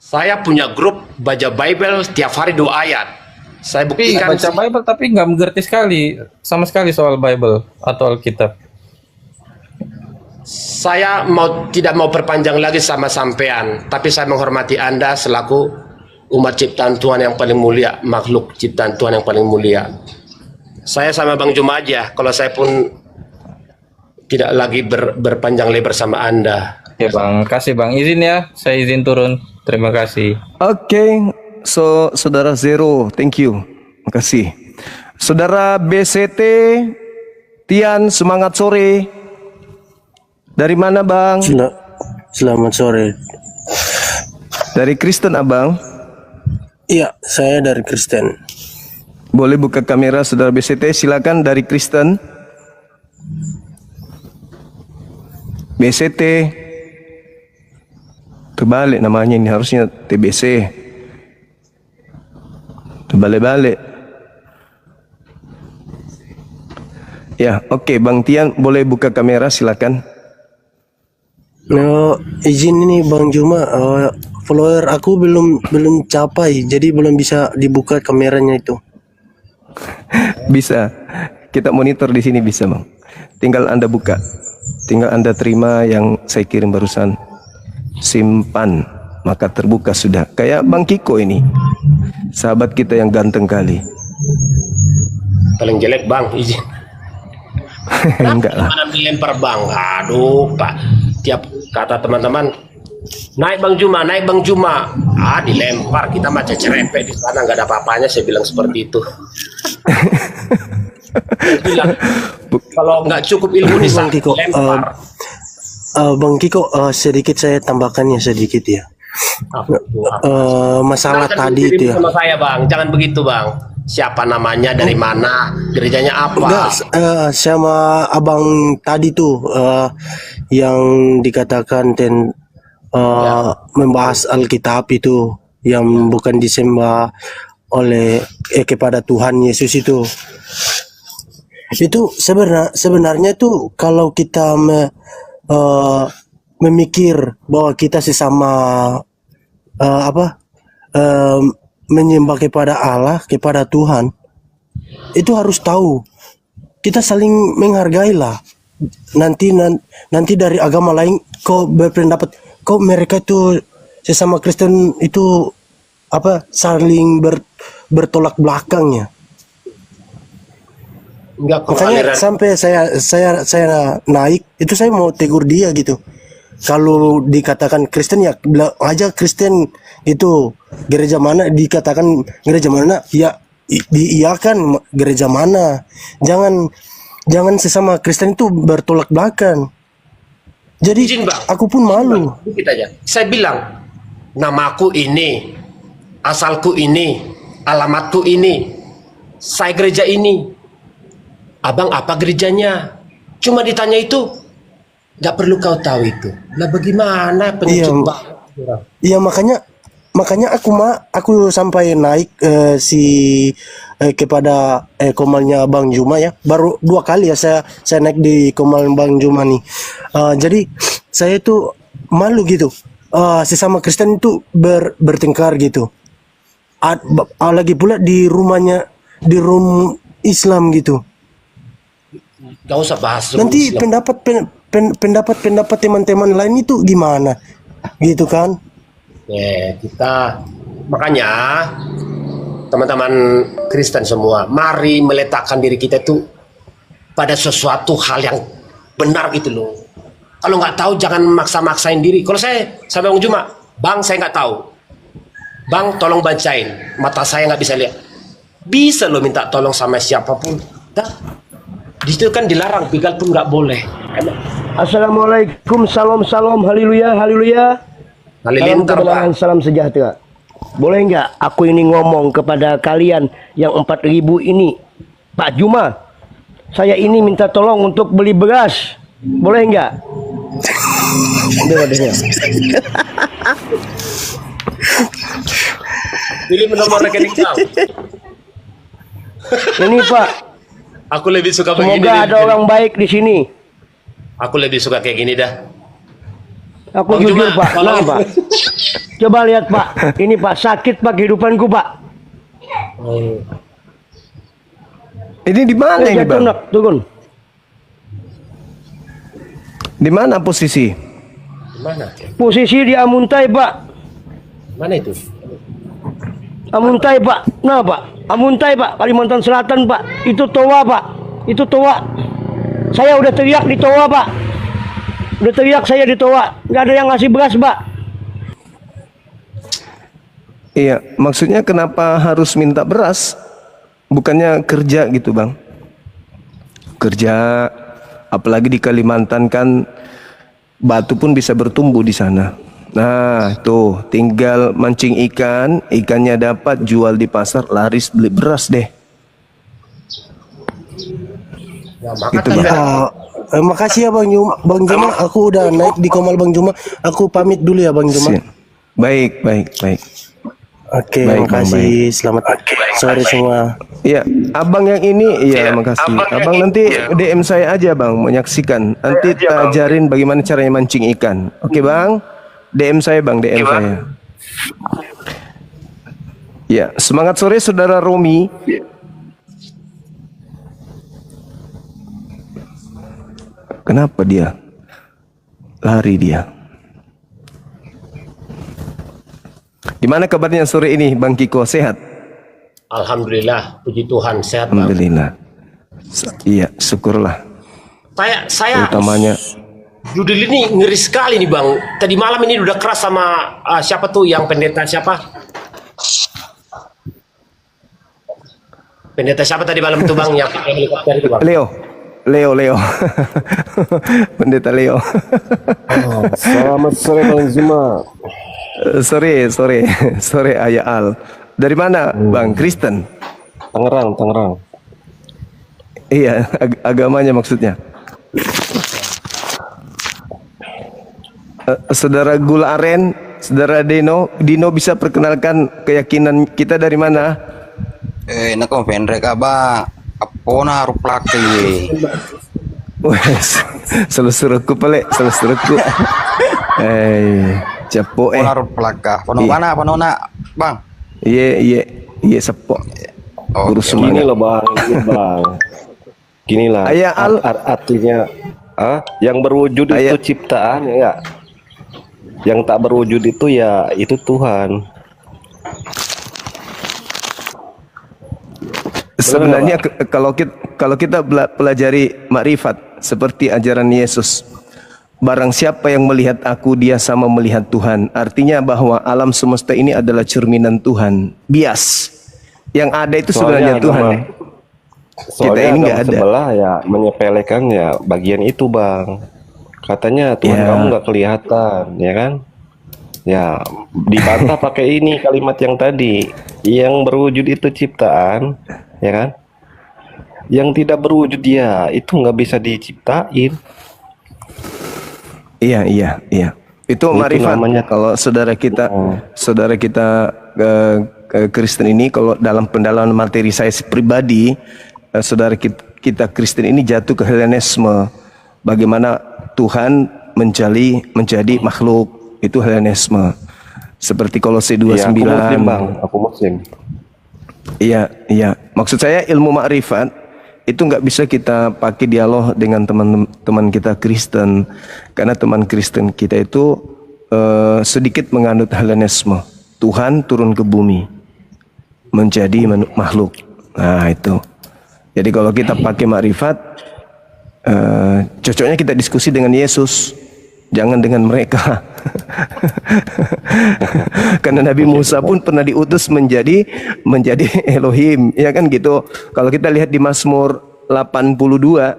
Saya punya grup baca Bible tiap hari 2 ayat. Saya Tapi buktikan. baca Bible tapi nggak mengerti sama sekali soal Bible atau Alkitab. Saya tidak mau perpanjang lagi sama sampean, tapi saya menghormati Anda selaku umat ciptaan Tuhan yang paling mulia, makhluk ciptaan Tuhan yang paling mulia. Saya sama Bang Juma aja, kalau saya pun tidak lagi berpanjang lebar sama Anda. Ya Bang, kasih Bang. Izin ya, saya izin turun. Terima kasih. Oke, so saudara Zero, thank you. Makasih. Saudara BCT, Tian, semangat sore. Dari mana Bang? Selamat sore. Dari Kristen Abang. Iya, saya dari Kristen. Boleh buka kamera saudara BCT, silakan dari Kristen. BCT. Terbalik namanya ini, harusnya TBC. Terbalik-balik. Ya, oke Bang Tian, boleh buka kamera silakan. No, izin ini Bang Juma, follower aku belum capai, jadi belum bisa dibuka kameranya itu. Bisa. Kita monitor di sini bisa, Bang. Tinggal Anda buka. Tinggal Anda terima yang saya kirim barusan. Simpan, maka terbuka sudah. Kayak Bang Kiko ini. Sahabat kita yang ganteng kali. Paling jelek Bang, izin. Enggak lah. Mana dilempar Bang? Aduh, Pak. Tiap kata teman-teman, naik Bang Juma, naik Bang Juma. Dilempar, kita macam cerepet di sana, nggak ada apa-apanya. Saya bilang seperti itu. Saya bilang, kalau nggak cukup ilmu di sana, Bang Kiko, lempar. Bang Kiko, sedikit saya tambahkannya sedikit ya. Masalah Jangan tadi itu ya. sama saya Bang, jangan begitu Bang. Siapa namanya, dari mana, gerejanya apa? Enggak, sama abang tadi tuh yang dikatakan membahas Alkitab itu yang bukan disembah oleh kepada Tuhan Yesus itu. Itu sebenarnya tuh kalau kita memikir bahwa kita sesama menyembah kepada Allah, kepada Tuhan, itu harus tahu kita saling menghargai lah. Nanti dari agama lain kok berpendapat kok mereka itu sesama Kristen itu saling bertolak belakangnya. Enggak, Makanya sampai saya naik itu, saya mau tegur dia gitu. Kalau dikatakan Kristen ya bilang aja Kristen itu, gereja mana dikatakan gereja mana ya diiyakan gereja mana. Jangan sesama Kristen itu bertolak belakang. Jadi Izin, Bang. aku pun malu. Dikit aja. Saya bilang, namaku ini, asalku ini, alamatku ini, saya gereja ini. Abang apa gerejanya? Cuma ditanya itu, nggak perlu kau tahu itu. Lah bagaimana pengecut banget. Iya, makanya aku sampai naik kepada komalnya Bang Juma ya. Baru 2 kali ya saya naik di komal Bang Juma nih. Jadi saya itu malu gitu. Sesama Kristen itu bertengkar gitu. Lagi pula di rumahnya, di room Islam gitu. Gak usah bahas. Nanti pendapat teman-teman lain itu gimana? Gitu kan? Kita makanya teman-teman Kristen semua, mari meletakkan diri kita itu pada sesuatu hal yang benar gitu loh. Kalau nggak tahu jangan maksa-maksain diri. Kalau saya sama Bang Juma, Bang saya nggak tahu, Bang tolong bacain, mata saya nggak bisa lihat. Bisa lo minta tolong sama siapapun. Di situ kan dilarang, begal pun nggak boleh. Assalamualaikum, salam, haleluya, haleluya. Salam kebenaran, salam sejahtera. Boleh nggak aku ini ngomong kepada kalian yang 4.000 ini, Pak Juma, saya ini minta tolong untuk beli beras, boleh nggak? Ini wadahnya. Pilih nomor rekening kau. Ini Pak, Aku lebih suka begini. semoga ada orang baik di sini. Aku lebih suka kayak gini dah. Aku Bang jujur Juma, Pak, tolong. nah, Pak. Coba lihat Pak, ini Pak sakit Pak kehidupanku Pak. Ini di mana ini Bang? Turun. Di mana posisi? Mana? Posisi di Amuntai, Pak. Mana itu? Amuntai, Pak. Nah, Pak. Amuntai, Pak. Kalimantan Selatan, Pak. Itu Toa, Pak. Itu Toa. Saya udah teriak di Toa, Pak. Udah teriak saya di Toa. Nggak ada yang ngasih beras, Pak. Iya, maksudnya kenapa harus minta beras? Bukannya kerja gitu, Bang? Kerja, apalagi di Kalimantan kan batu pun bisa bertumbuh di sana. Nah, tuh tinggal mancing ikan, ikannya dapat, jual di pasar, laris, beli beras deh. Ya, maka Itu, tapi Makasih ya Bang Juma. Aku udah naik di Komal Bang Juma. Aku pamit dulu ya Bang Juma. Siap. Baik, baik, baik. Oke, Baik, Bang, makasih. Selamat sore semua. Iya, abang yang ini, iya makasih. Abang nanti DM saya aja bang, menyaksikan. Nanti kita ajarin bagaimana caranya mancing ikan. Oke bang, DM saya bang, DM saya. Ya, semangat sore saudara Romi. Kenapa dia? Lari dia. Gimana kabarnya sore ini Bang Kiko, sehat? Alhamdulillah, puji Tuhan sehat Bang. Alhamdulillah. Iya, syukurlah. Saya Utamanya judul ini ngeri sekali nih Bang. Tadi malam ini udah keras sama siapa tuh yang pendeta siapa? Pendeta siapa tadi malam itu Bang yang pakai helikopter itu Bang? Leo. Pendeta Leo. Selamat sore Bang Zuma. Sore Ayah Al. Dari mana Bang? Kristen? Tangerang. Iya, agamanya maksudnya. Saudara Gula Aren, Saudara Dino bisa perkenalkan keyakinan kita dari mana? Nako pendek ba apona harus plaki. Wes, seluruhku pale, seluruhku. Capo Harus plaka. Panona, Bang. Iya sepok. Oh, Urus Gini semangat. loh Bang. Gini lah. Ayah Al. Artinya yang berwujud Ayah. itu ciptaan ya. Yang tak berwujud itu ya itu Tuhan. Sebenarnya kalau kita pelajari makrifat seperti ajaran Yesus, barang siapa yang melihat aku dia sama melihat Tuhan. Artinya bahwa alam semesta ini adalah cerminan Tuhan. Bias. Yang ada itu sebenarnya Tuhan. Kita ini nggak ada. Sebelah ya menyepelekan ya bagian itu Bang. Katanya Tuhan Ya. kamu nggak kelihatan, ya kan? Ya dibantah pakai ini kalimat yang tadi. Yang berwujud itu ciptaan, ya kan? Yang tidak berwujud dia itu nggak bisa diciptain. Iya. Itu marifat. namanya- Kalau saudara kita Kristen ini, kalau dalam pendalaman materi saya pribadi, saudara kita Kristen ini jatuh ke Helenisme. Bagaimana Tuhan menjadi makhluk, itu Helenisme. Seperti Kolose Iya, aku 2:9. Muslim Bang, aku Muslim. Iya. Maksud saya ilmu makrifat itu nggak bisa kita pakai dialog dengan teman-teman kita Kristen, karena teman Kristen kita itu sedikit menganut Helenisme. Tuhan turun ke bumi menjadi makhluk. Nah itu. Jadi kalau kita pakai makrifat, cocoknya kita diskusi dengan Yesus, jangan dengan mereka. Karena Nabi Musa pun pernah diutus menjadi Elohim, ya kan gitu. Kalau kita lihat di Mazmur 82,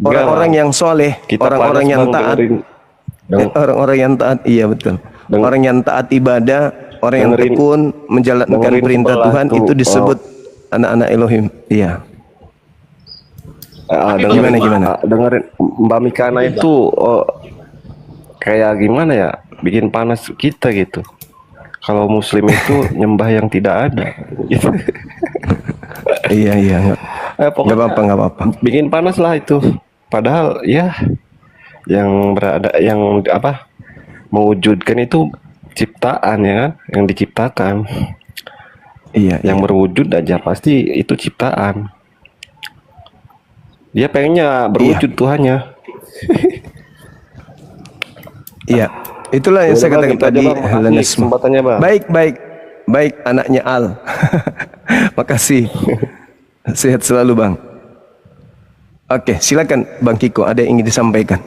orang-orang yang soleh, Kita orang-orang panas, yang Bang, taat, dengerin. orang-orang yang taat, iya betul. Orang yang taat ibadah, orang yang dengerin- tekun menjalankan dengerin perintah sebelah Tuhan, tuh. itu disebut anak-anak Elohim. Iya. Gimana? Dengerin Mbak Mikana itu kayak gimana ya, bikin panas kita gitu. Kalau Muslim itu nyembah yang tidak ada. Gitu. Iya. Pokoknya Nggak apa-apa. bikin panas lah itu. Padahal ya yang mewujudkan itu ciptaan ya kan, yang diciptakan. Iya. Yang berwujud aja pasti itu ciptaan. Dia pengennya berwujud Tuhannya. Iya, itulah yang saya katakan Gitu aja, tadi. Bang. Makasih Helenisme. kesempatannya, Bang. Baik anaknya Al. Makasih. Sehat selalu Bang. Oke, silakan Bang Kiko, ada yang ingin disampaikan?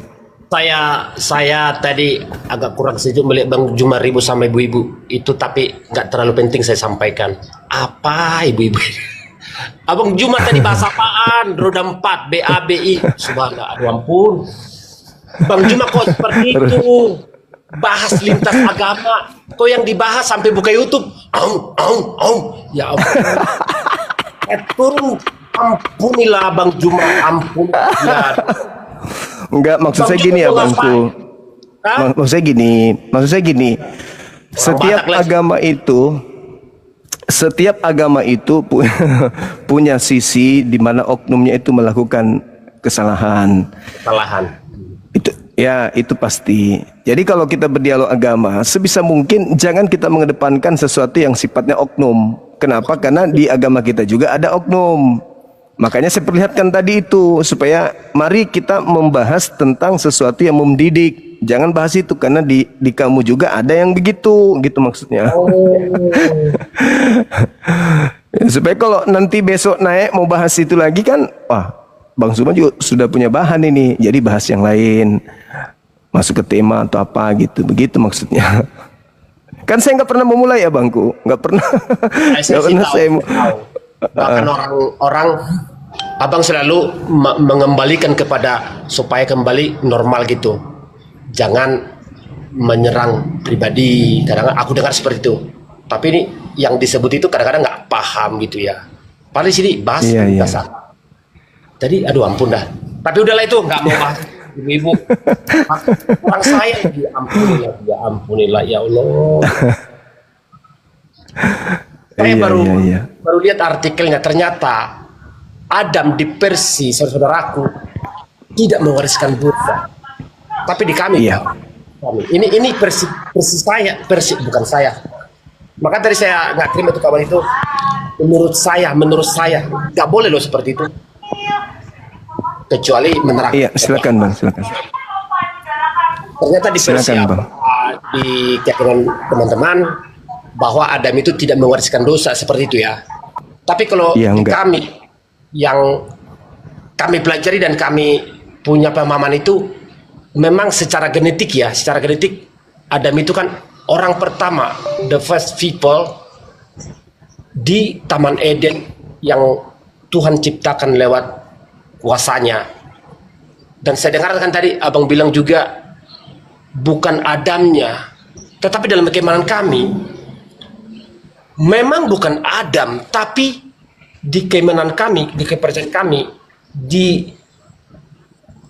Saya tadi agak kurang setuju melihat Bang Juma ribut sama ibu-ibu itu, tapi nggak terlalu penting saya sampaikan. Apa ibu-ibu? Abang Juma tadi bahasa apaan? Roda 4, BABI. Subhanallah, aduh ampun. Bang Juma kok seperti itu? Bahas lintas agama. Kok yang dibahas sampai buka YouTube? Ya ampun. Turun, ampunilah Bang Juma, ampun. Ya. Enggak, maksud saya gini ya Bangku. Maksud saya gini. Setiap agama itu punya sisi di mana oknumnya itu melakukan kesalahan. Itu pasti. Jadi kalau kita berdialog agama, sebisa mungkin jangan kita mengedepankan sesuatu yang sifatnya oknum. Kenapa? Karena di agama kita juga ada oknum. Makanya saya perlihatkan tadi itu, supaya mari kita membahas tentang sesuatu yang mendidik. Jangan bahas itu, karena di kamu juga ada yang begitu, gitu maksudnya. Supaya kalau nanti besok naik mau bahas itu lagi kan, wah, Bang Suma juga sudah punya bahan ini, jadi bahas yang lain, masuk ke tema atau apa gitu, begitu maksudnya. Kan saya nggak pernah memulai ya Bangku, nggak pernah. Bahkan orang-orang abang selalu mengembalikan kepada supaya kembali normal gitu. Jangan menyerang pribadi. Kadang-kadang aku dengar seperti itu. Tapi ini yang disebut itu kadang-kadang nggak paham gitu ya. Paling sini bahas dasar. Jadi aduh ampun dah. Tapi udahlah itu nggak mau bahas ibu-ibu. Orang saya ampunilah ya Allah. Saya baru lihat artikelnya, ternyata Adam di Persia, saudaraku, tidak mewariskan dosa. Tapi di kami, ini versi saya, bukan saya. Maka tadi saya nggak terima itu kabar itu. Menurut saya nggak boleh loh seperti itu. Kecuali menerangkan. Iya, silakan Bang, silakan. Ternyata di Persia, di keyakinan teman-teman, bahwa Adam itu tidak mewariskan dosa seperti itu ya. Tapi kalau kami yang kami pelajari dan kami punya pemahaman itu, memang secara genetik Adam itu kan orang pertama, the first people di Taman Eden yang Tuhan ciptakan lewat kuasanya. Dan saya dengarkan tadi abang bilang juga bukan Adamnya, tetapi dalam keimanan kami memang bukan Adam, tapi di keimanan kami, di kepercayaan kami, di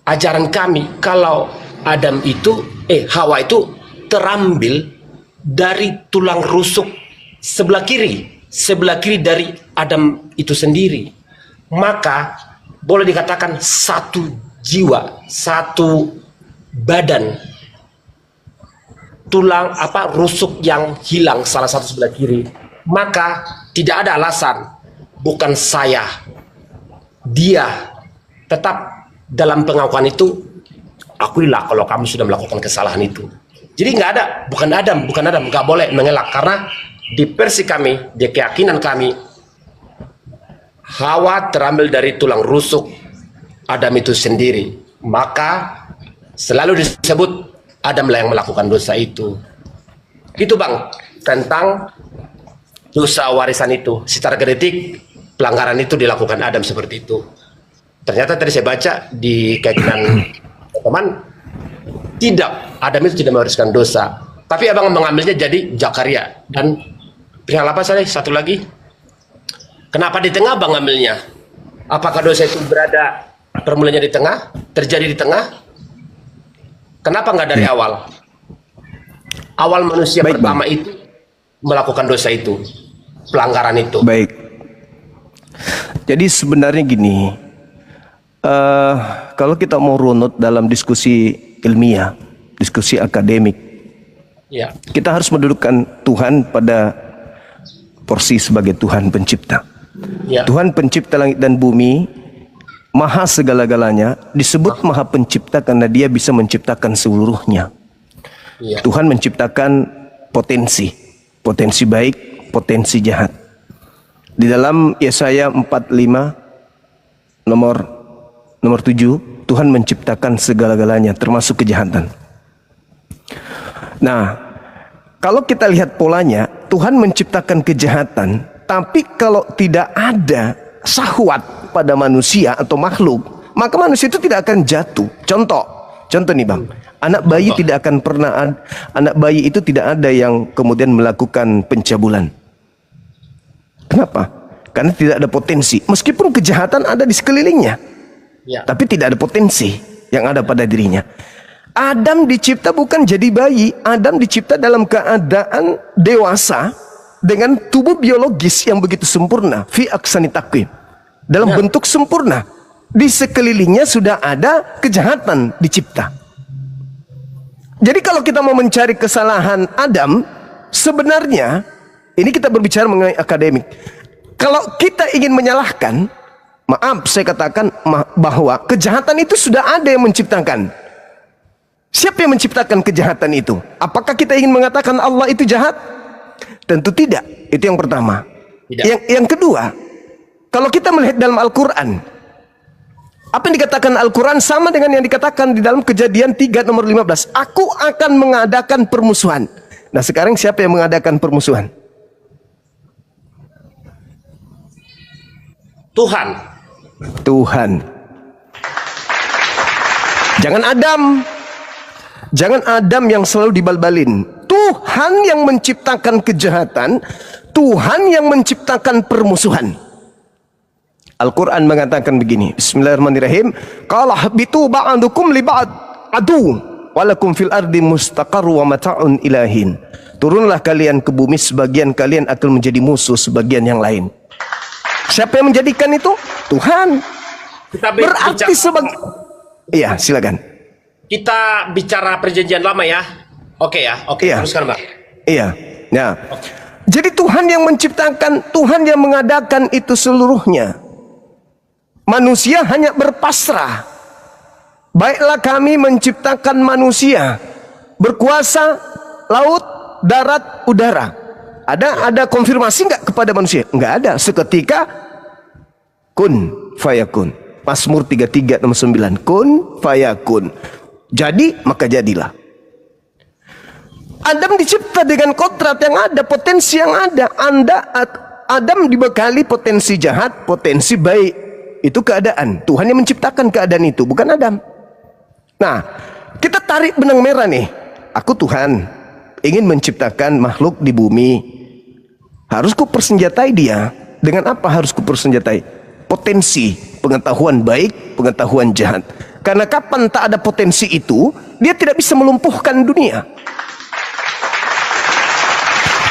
ajaran kami, kalau Adam itu, Hawa itu terambil dari tulang rusuk sebelah kiri dari Adam itu sendiri. Maka boleh dikatakan satu jiwa, satu badan. Tulang rusuk yang hilang salah satu sebelah kiri. Maka tidak ada alasan, bukan saya, dia. Tetap dalam pengakuan itu, akuilah kalau kamu sudah melakukan kesalahan itu. Jadi nggak ada, bukan Adam, nggak boleh mengelak. Karena di versi kami, di keyakinan kami, Hawa terambil dari tulang rusuk Adam itu sendiri. Maka selalu disebut Adam lah yang melakukan dosa itu. Itu Bang, tentang dosa warisan itu. Secara genetik, pelanggaran itu dilakukan Adam seperti itu. Ternyata tadi saya baca di keyakinan teman, Adam itu tidak mewariskan dosa. Tapi abang mengambilnya jadi Zakaria. Dan perihal apa saya? Satu lagi. Kenapa di tengah abang ngambilnya? Apakah dosa itu permulanya di tengah? Terjadi di tengah? Kenapa nggak dari awal? Awal manusia pertama itu melakukan dosa itu, pelanggaran itu. Baik. Jadi sebenarnya gini, kalau kita mau runut dalam diskusi ilmiah, diskusi akademik, kita harus mendudukkan Tuhan pada porsi sebagai Tuhan pencipta. Tuhan pencipta langit dan bumi, maha segala-galanya, disebut maha pencipta karena dia bisa menciptakan seluruhnya. Iya. Tuhan menciptakan potensi baik, potensi jahat. Di dalam Yesaya 45 nomor 7, Tuhan menciptakan segala-galanya termasuk kejahatan. Nah, kalau kita lihat polanya, Tuhan menciptakan kejahatan, tapi kalau tidak ada syahwat pada manusia atau makhluk, maka manusia itu tidak akan jatuh. Contoh nih Bang, anak bayi tidak akan pernah, anak bayi itu tidak ada yang kemudian melakukan pencabulan. Kenapa? Karena tidak ada potensi. Meskipun kejahatan ada di sekelilingnya, tapi tidak ada potensi yang ada pada dirinya. Adam dicipta bukan jadi bayi. Adam dicipta dalam keadaan dewasa dengan tubuh biologis yang begitu sempurna, fi aksani taqwim, dalam bentuk sempurna. Di sekelilingnya sudah ada kejahatan dicipta. Jadi kalau kita mau mencari kesalahan Adam, sebenarnya ini kita berbicara mengenai akademik. Kalau kita ingin menyalahkan, maaf saya katakan bahwa kejahatan itu sudah ada yang menciptakan. Siapa yang menciptakan kejahatan itu? Apakah kita ingin mengatakan Allah itu jahat? Tentu tidak. Itu yang pertama. Yang kedua, kalau kita melihat dalam Al-Quran, apa yang dikatakan Al-Quran sama dengan yang dikatakan di dalam Kejadian 3 nomor 15. Aku akan mengadakan permusuhan. Nah sekarang siapa yang mengadakan permusuhan? Tuhan. Jangan Adam yang selalu dibalbalin. Tuhan yang menciptakan kejahatan, Tuhan yang menciptakan permusuhan. Al-Quran mengatakan begini, Bismillahirrahmanirrahim, qala habitu ba'dukum li ba'd adu walakum fil ardi mustaqarru wa mata'un ilahin. Turunlah kalian ke bumi, sebagian kalian akan menjadi musuh sebagian yang lain. Siapa yang menjadikan itu? Tuhan. Berarti iya, silakan. Kita bicara perjanjian lama ya. Oke, teruskan Bang. Iya. Nah, jadi Tuhan yang menciptakan, Tuhan yang mengadakan itu seluruhnya. Manusia hanya berpasrah. Baiklah kami menciptakan manusia berkuasa laut, darat, udara. Ada konfirmasi nggak kepada manusia? Nggak ada. Seketika kun fayakun. Mazmur 33 nomor 9. Kun fayakun. Jadi maka jadilah. Adam dicipta dengan kodrat yang ada, potensi yang ada. Adam dibekali potensi jahat, potensi baik. Itu keadaan. Tuhan yang menciptakan keadaan itu, bukan Adam. Nah, kita tarik benang merah nih. Aku Tuhan ingin menciptakan makhluk di bumi. Harus kupersenjatai dia. Dengan apa harus kupersenjatai? Potensi, pengetahuan baik, pengetahuan jahat. Karena kapan tak ada potensi itu, dia tidak bisa melumpuhkan dunia.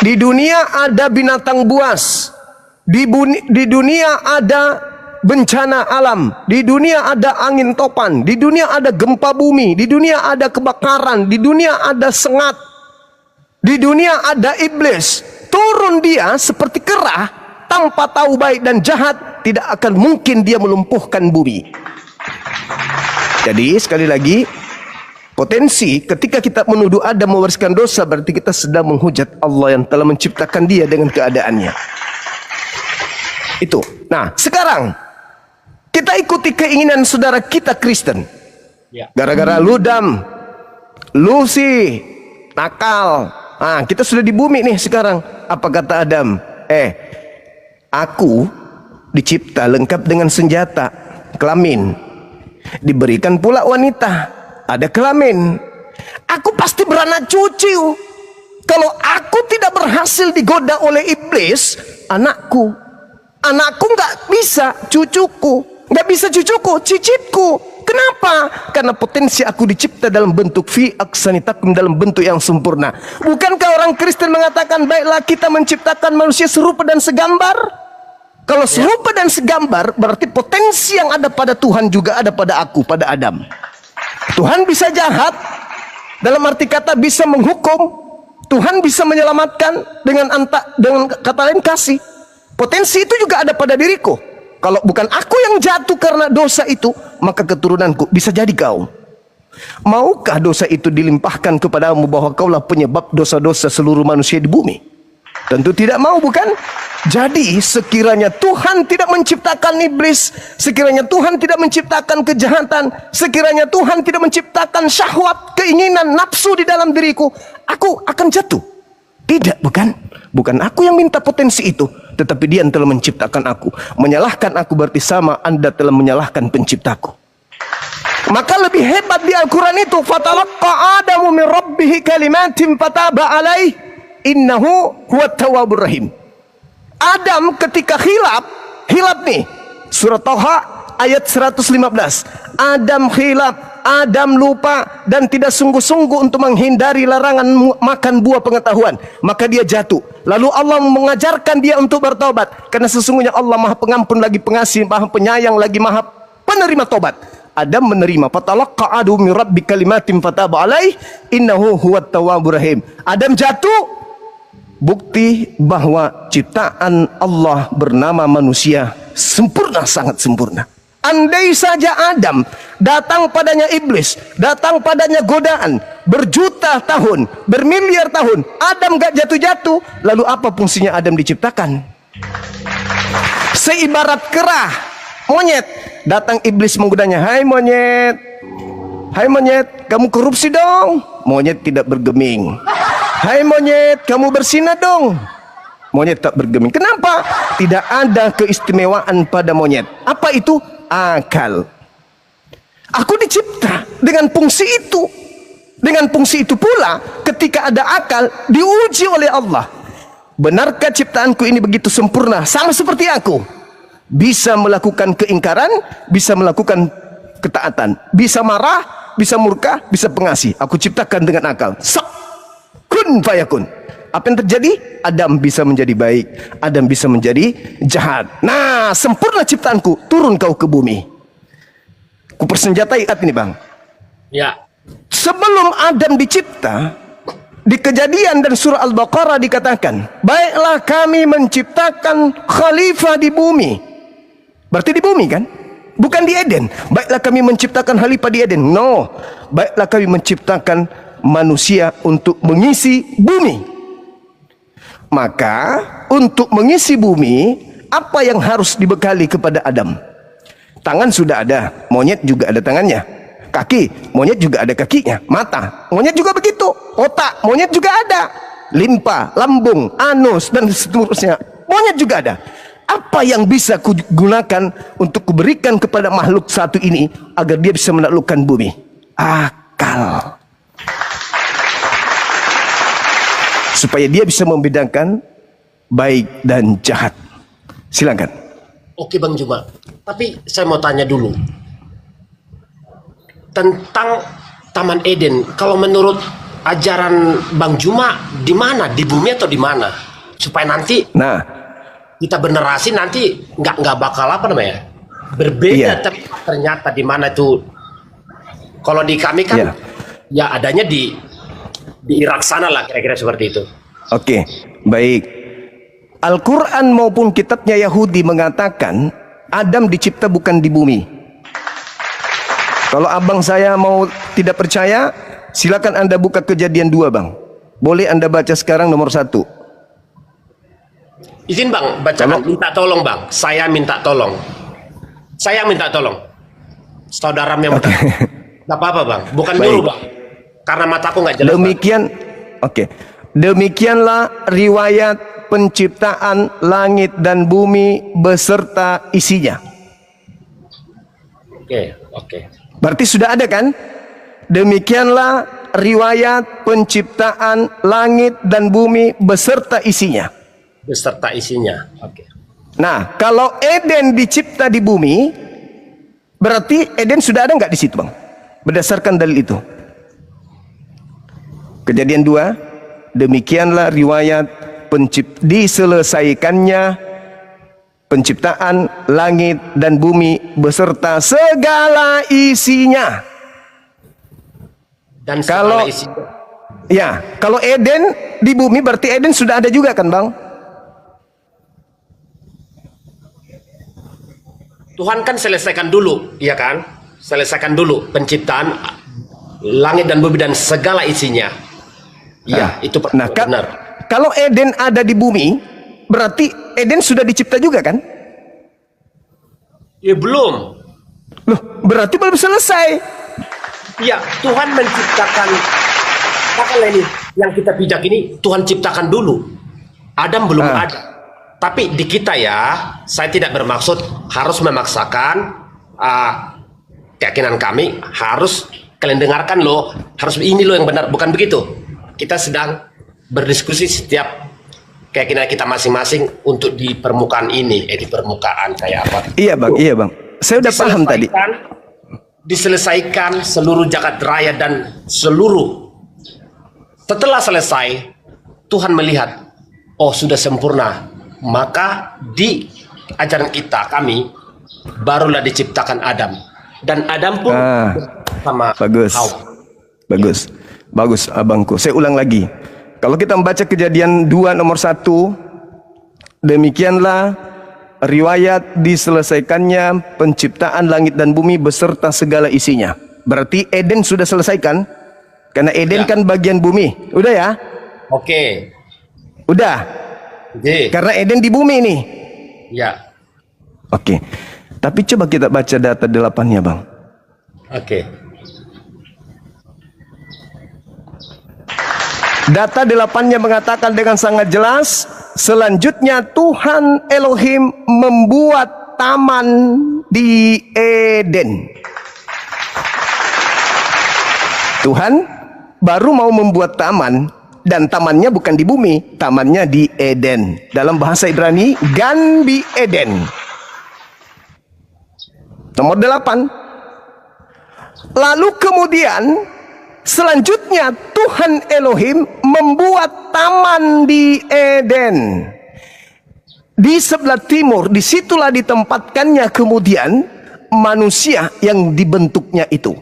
Di dunia ada binatang buas. Di dunia ada bencana alam, di dunia ada angin topan, di dunia ada gempa bumi, di dunia ada kebakaran, di dunia ada sengat, di dunia ada iblis. Turun dia seperti kerah, tanpa tahu baik dan jahat, tidak akan mungkin dia melumpuhkan bumi. Jadi sekali lagi, potensi ketika kita menuduh Adam mewariskan dosa, berarti kita sedang menghujat Allah yang telah menciptakan dia dengan keadaannya. Itu. Nah sekarang kita ikuti keinginan saudara kita Kristen. Gara-gara ludam, lu sih nakal. Nah, kita sudah di bumi nih sekarang. Apa kata Adam? Aku dicipta lengkap dengan senjata, kelamin. Diberikan pula wanita, ada kelamin. Aku pasti beranak cucu. Kalau aku tidak berhasil digoda oleh iblis, anakku nggak bisa, cucuku. Nggak bisa cucuku, cicitku. Kenapa? Karena potensi aku dicipta dalam bentuk fi aksani taqwim, dalam bentuk yang sempurna. Bukankah orang Kristen mengatakan baiklah kita menciptakan manusia serupa dan segambar? Kalau serupa dan segambar, berarti potensi yang ada pada Tuhan juga ada pada aku, pada Adam. Tuhan bisa jahat, dalam arti kata bisa menghukum. Tuhan bisa menyelamatkan dengan kata lain kasih. Potensi itu juga ada pada diriku. Kalau bukan aku yang jatuh karena dosa itu, maka keturunanku bisa jadi kau. Maukah dosa itu dilimpahkan kepadamu bahwa kaulah penyebab dosa-dosa seluruh manusia di bumi? Tentu tidak mau, bukan? Jadi sekiranya Tuhan tidak menciptakan iblis, sekiranya Tuhan tidak menciptakan kejahatan, sekiranya Tuhan tidak menciptakan syahwat, keinginan, nafsu di dalam diriku, aku akan jatuh. Tidak, bukan? Bukan aku yang minta potensi itu, tetapi Dia yang telah menciptakan aku. Menyalahkan aku berarti sama Anda telah menyalahkan penciptaku. Maka lebih hebat di Al-Quran itu, fatalaqqa Adamu min rabbihi kalimatin fataba alaih innahu huwat tawwabur rahim. Adam ketika hilap nih, surat Thaha ayat 115. Adam hilap, Adam lupa dan tidak sungguh-sungguh untuk menghindari larangan makan buah pengetahuan, maka dia jatuh. Lalu Allah mengajarkan dia untuk bertobat, karena sesungguhnya Allah Maha Pengampun lagi Pengasih, Maha Penyayang lagi Maha Penerima tobat. Adam menerima, fatalaqqa Adamu min rabbi kalimatin fataba alaih innahu huwat tawwabur rahim. Adam jatuh, bukti bahwa ciptaan Allah bernama manusia sempurna, sangat sempurna. Andai saja Adam datang padanya iblis, datang padanya godaan, berjuta tahun, bermiliar tahun, Adam gak jatuh-jatuh, lalu apa fungsinya Adam diciptakan? Seibarat kerah, monyet, datang iblis menggodanya, hai monyet, kamu korupsi dong. Monyet tidak bergeming. Hai monyet, kamu bersinah dong. Monyet tak bergeming. Kenapa? Tidak ada keistimewaan pada monyet. Apa itu? Akal. Aku dicipta dengan fungsi itu. Dengan fungsi itu pula, ketika ada akal, diuji oleh Allah. Benarkah ciptaanku ini begitu sempurna, sama seperti aku? Bisa melakukan keingkaran, bisa melakukan ketaatan, bisa marah, bisa murka, bisa pengasih. Aku ciptakan dengan akal. Kun fayakun. Apa yang terjadi? Adam bisa menjadi baik, Adam bisa menjadi jahat. Nah, sempurna ciptaanku, turun kau ke bumi. Ku persenjatai ayat ini, Bang. Ya. Sebelum Adam dicipta, di Kejadian dan surah Al-Baqarah dikatakan, baiklah kami menciptakan khalifah di bumi. Berarti di bumi kan? Bukan di Eden. Baiklah kami menciptakan khalifah di Eden. No. Baiklah kami menciptakan manusia untuk mengisi bumi. Maka untuk mengisi bumi, apa yang harus dibekali kepada Adam? Tangan sudah ada, monyet juga ada tangannya. Kaki, monyet juga ada kakinya. Mata, monyet juga begitu. Otak, monyet juga ada. Limpa, lambung, anus, dan seterusnya, monyet juga ada. Apa yang bisa kugunakan untuk kuberikan kepada makhluk satu ini agar dia bisa menaklukkan bumi? Akal. Supaya dia bisa membedakan baik dan jahat. Silakan. Oke Bang Juma, tapi saya mau tanya dulu tentang Taman Eden. Kalau menurut ajaran Bang Juma, di mana? Di bumi atau di mana? Supaya nanti kita generasi nanti nggak bakal apa namanya berbeda. Iya. Tapi ternyata di mana itu? Kalau di kami kan ya adanya di Irak sana lah, kira-kira seperti itu. Oke, baik. Al-Quran maupun kitabnya Yahudi mengatakan Adam dicipta bukan di bumi. Kalau abang saya mau tidak percaya, silakan Anda buka Kejadian 2, Bang. Boleh Anda baca sekarang nomor 1. Izin Bang, bacakan. Minta tolong Bang. Saya minta tolong. Saya minta tolong. Saudara minta. Gak apa-apa Bang. Bukan dulu Bang. Karena mataku nggak jelas. Demikian, oke. Demikianlah riwayat penciptaan langit dan bumi beserta isinya. Oke. Berarti sudah ada kan? Demikianlah riwayat penciptaan langit dan bumi beserta isinya. Beserta isinya. Oke. Nah, kalau Eden dicipta di bumi, berarti Eden sudah ada nggak di situ, Bang? Berdasarkan dalil itu. Kejadian 2, demikianlah riwayat diselesaikannya penciptaan langit dan bumi beserta segala isinya. Dan segala isinya. Ya, kalau Eden di bumi berarti Eden sudah ada juga kan, Bang? Tuhan kan selesaikan dulu, iya kan? Selesaikan dulu penciptaan langit dan bumi dan segala isinya. Iya, itu Nah, benar. kalau Eden ada di bumi, berarti Eden sudah dicipta juga kan? Ya belum. Loh, berarti belum selesai. Ya, Tuhan menciptakan apa ini yang kita pijak ini Tuhan ciptakan dulu. Adam belum ada. Tapi di kita ya, saya tidak bermaksud harus memaksakan keyakinan kami harus kalian dengarkan loh, harus ini loh yang benar, bukan begitu. Kita sedang berdiskusi setiap keyakinan kita masing-masing untuk di permukaan ini, di permukaan kayak apa. Iya bang. Saya udah paham tadi. Diselesaikan seluruh jagat raya dan seluruh. Setelah selesai, Tuhan melihat, oh sudah sempurna. Maka di ajaran kami barulah diciptakan Adam. Dan Adam pun sama Bagus. Hawa. Bagus abangku. Saya ulang lagi. Kalau kita membaca Kejadian 2 nomor 1, demikianlah riwayat diselesaikannya penciptaan langit dan bumi beserta segala isinya. Berarti Eden sudah selesaikan? Karena Eden kan bagian bumi. Udah ya? Oke. Udah. Oke. Karena Eden di bumi nih. Ya. Oke. Tapi coba kita baca data 8-nya, Bang. Oke. Data 8-nya mengatakan dengan sangat jelas, selanjutnya Tuhan Elohim membuat taman di Eden. Tuhan baru mau membuat taman, dan tamannya bukan di bumi, tamannya di Eden. Dalam bahasa Ibrani, Gan Bi Eden. Nomor 8. Lalu kemudian selanjutnya Tuhan Elohim membuat taman di Eden. Di sebelah timur, disitulah ditempatkannya kemudian manusia yang dibentuknya itu.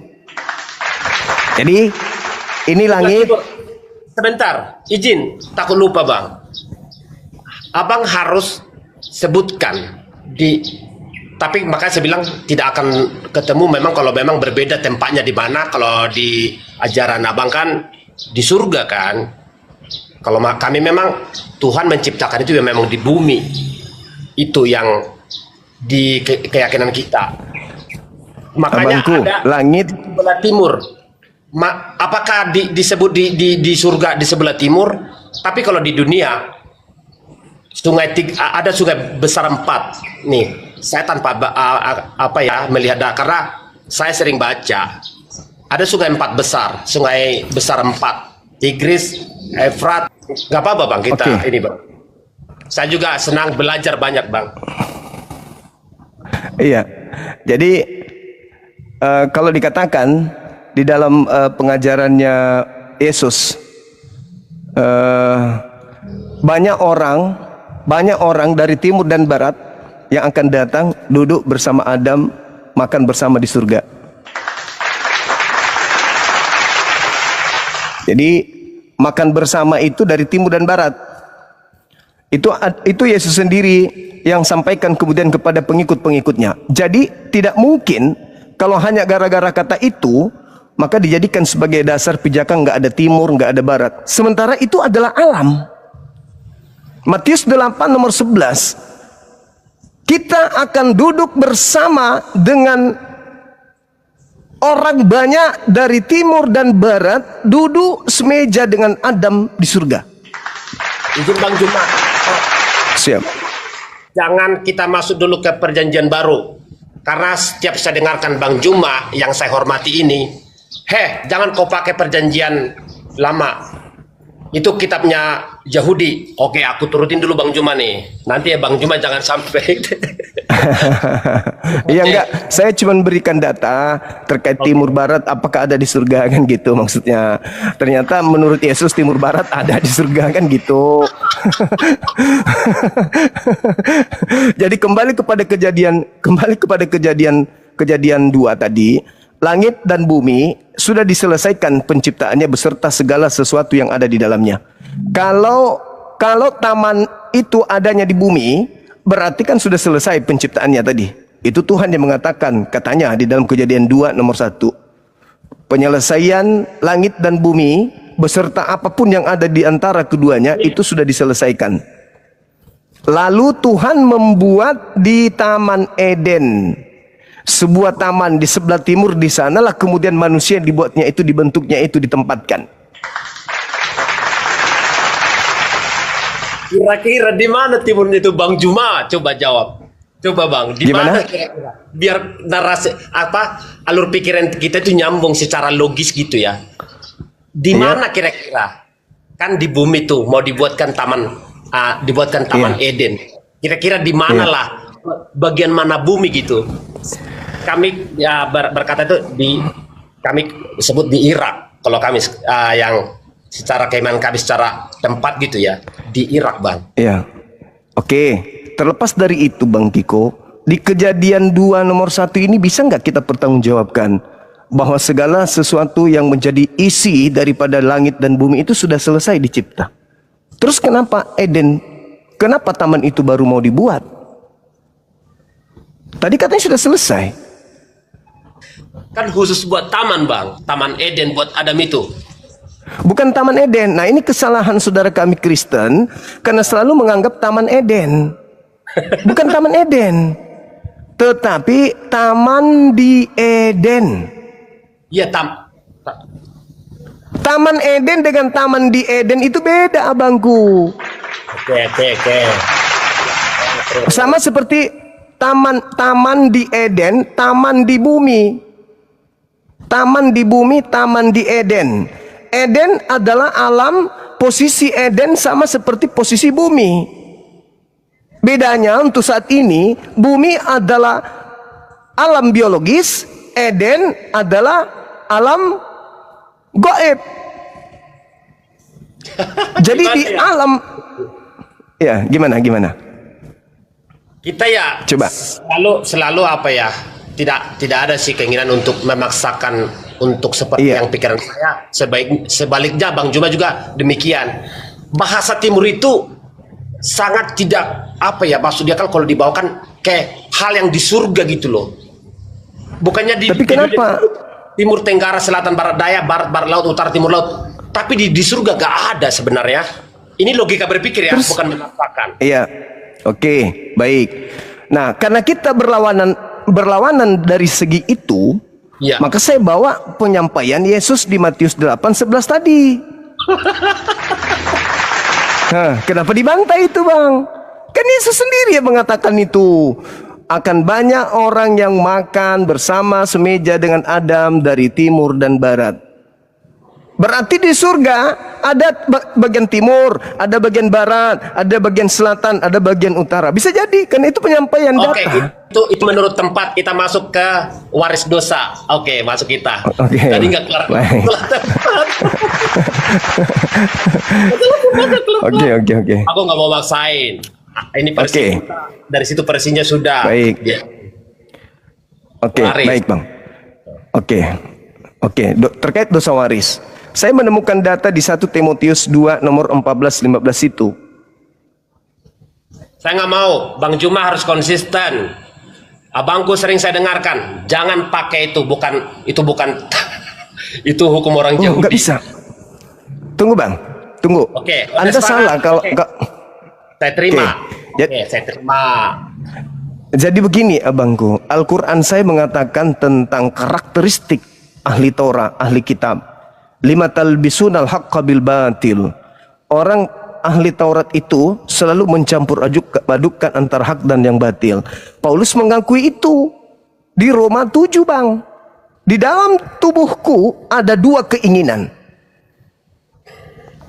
Jadi ini langit. Sebentar, izin, takut lupa bang. Abang harus sebutkan tapi makanya saya bilang tidak akan ketemu memang kalau memang berbeda tempatnya di mana. Kalau di ajaran abang kan di surga kan. Kalau kami memang Tuhan menciptakan itu memang di bumi. Itu yang di keyakinan kita. Makanya Abangku, ada langit di sebelah timur. Apakah disebut di surga di sebelah timur? Tapi kalau di dunia ada sungai besar 4 nih. Saya tanpa melihat karena saya sering baca ada sungai 4 besar, sungai besar 4, Tigris, Efrat. Gak apa-apa bang kita ini bang. Saya juga senang belajar banyak bang. Iya. Jadi kalau dikatakan di dalam pengajarannya Yesus, banyak orang dari timur dan barat yang akan datang duduk bersama Adam, makan bersama di surga. Jadi makan bersama itu dari timur dan barat. Itu Yesus sendiri yang sampaikan kemudian kepada pengikut-pengikutnya. Jadi tidak mungkin kalau hanya gara-gara kata itu maka dijadikan sebagai dasar pijakan nggak ada timur, nggak ada barat. Sementara itu adalah alam. Matius 8 nomor 11. Kita akan duduk bersama dengan orang banyak dari timur dan barat, duduk semeja dengan Adam di surga. Izin Bang Juma. Siap. Jangan kita masuk dulu ke perjanjian baru. Karena setiap saya dengarkan Bang Juma yang saya hormati ini, jangan kau pakai perjanjian lama. Itu kitabnya Yahudi. Oke, aku turutin dulu Bang Juma nih. Nanti ya Bang Juma jangan sampai. Iya enggak, saya cuma berikan data terkait timur barat apakah ada di surga kan gitu maksudnya. Ternyata menurut Yesus timur barat ada di surga kan gitu. Jadi kembali kepada kejadian 2 tadi. Langit dan bumi sudah diselesaikan penciptaannya beserta segala sesuatu yang ada di dalamnya. Kalau taman itu adanya di bumi, berarti kan sudah selesai penciptaannya tadi. Itu Tuhan yang mengatakan, katanya di dalam Kejadian 2 nomor 1. Penyelesaian langit dan bumi beserta apapun yang ada di antara keduanya itu sudah diselesaikan. Lalu Tuhan membuat di Taman Eden sebuah taman di sebelah timur, di sanalah kemudian manusia yang dibuatnya itu, dibentuknya itu ditempatkan. Kira-kira di mana timur itu Bang Juma? Coba jawab. Coba Bang, di Gimana? mana kira-kira? Biar narasi alur pikiran kita itu nyambung secara logis gitu ya. Di Iya. mana kira-kira? Kan di bumi tuh mau dibuatkan taman Eden. Kira-kira di mana Iya. lah bagian mana bumi gitu. Kami ya berkata itu kami sebut di Irak. Kalau kami yang secara keimanan kami secara tempat gitu ya, di Irak Bang. Ya, oke. Terlepas dari itu Bang Kiko, di Kejadian 2 nomor 1 ini bisa nggak kita pertanggungjawabkan bahwa segala sesuatu yang menjadi isi daripada langit dan bumi itu sudah selesai dicipta. Terus kenapa Eden, kenapa taman itu baru mau dibuat? Tadi katanya sudah selesai. Kan khusus buat taman Bang, Taman Eden buat Adam itu. Bukan Taman Eden. Nah, ini kesalahan saudara kami Kristen karena selalu menganggap Taman Eden. Bukan Taman Eden, tetapi Taman di Eden. Iya Taman Eden dengan Taman di Eden itu beda abangku. Oke. Sama seperti taman di Eden, taman di bumi. Taman di bumi, taman di Eden. Eden adalah alam, posisi Eden sama seperti posisi bumi. Bedanya untuk saat ini, bumi adalah alam biologis, Eden adalah alam gaib. Jadi di alam, ya gimana? Kita ya Coba. selalu apa ya? Tidak ada sih keinginan untuk memaksakan untuk seperti Iya. yang pikiran saya. Sebaliknya Bang Juma juga demikian. Bahasa Timur itu sangat tidak apa ya, maksudnya kan kalau dibawakan kayak hal yang di surga gitu loh. Bukannya Tapi kenapa? Timur Tenggara, Selatan, Barat Daya, Barat Laut, Utara Timur Laut. Tapi di surga gak ada sebenarnya. Ini logika berpikir ya, bukan memaksakan. Iya, oke, baik. Nah, karena kita berlawanan dari segi itu, Iya. maka saya bawa penyampaian Yesus di Matius 8:11 tadi. Kenapa dibantai itu Bang? Kan Yesus sendiri yang mengatakan itu. Akan banyak orang yang makan bersama semeja dengan Adam dari timur dan barat. Berarti di surga ada bagian timur, ada bagian barat, ada bagian selatan, ada bagian utara. Bisa jadi, kan itu penyampaian Oke, data. itu menurut tempat kita masuk ke waris dosa. Oke, masuk kita. Oke. Tadi nggak kelar. Baik. Oke. Aku nggak mau maksain. Ini versi Oke. dari situ versinya sudah. Baik. Ya. Oke, Waris. baik Bang. Oke. Terkait dosa waris. Saya menemukan data di 1 Timotius 2 nomor 14-15 itu. Saya nggak mau. Bang Juma harus konsisten. Abangku sering saya dengarkan, jangan pakai itu, bukan itu itu hukum orang Oh, Yahudi. nggak bisa. Tunggu Bang, tunggu. Oke, Anda udah salah sepakat. kalau Oke. nggak. Saya terima. Oke. Oke, saya terima. Jadi begini abangku, Al-Quran saya mengatakan tentang karakteristik ahli Torah, ahli kitab. Lima talbisunal haqqa bil batil. Orang ahli Taurat itu selalu mencampur adukkan antara hak dan yang batil. Paulus mengakui itu di Roma 7 Bang. Di dalam tubuhku ada dua keinginan.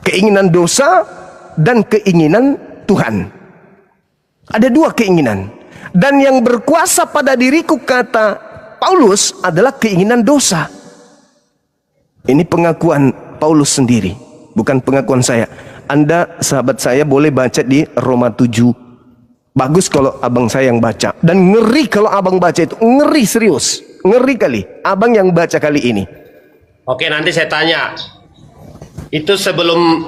Keinginan dosa dan keinginan Tuhan. Ada dua keinginan. Dan yang berkuasa pada diriku, kata Paulus, adalah keinginan dosa. Ini pengakuan Paulus sendiri, bukan pengakuan saya. Anda sahabat saya boleh baca di Roma 7. Bagus kalau abang saya yang baca. Dan ngeri kalau abang baca itu. Ngeri serius. Ngeri kali abang yang baca kali ini. Oke, nanti saya tanya. Itu sebelum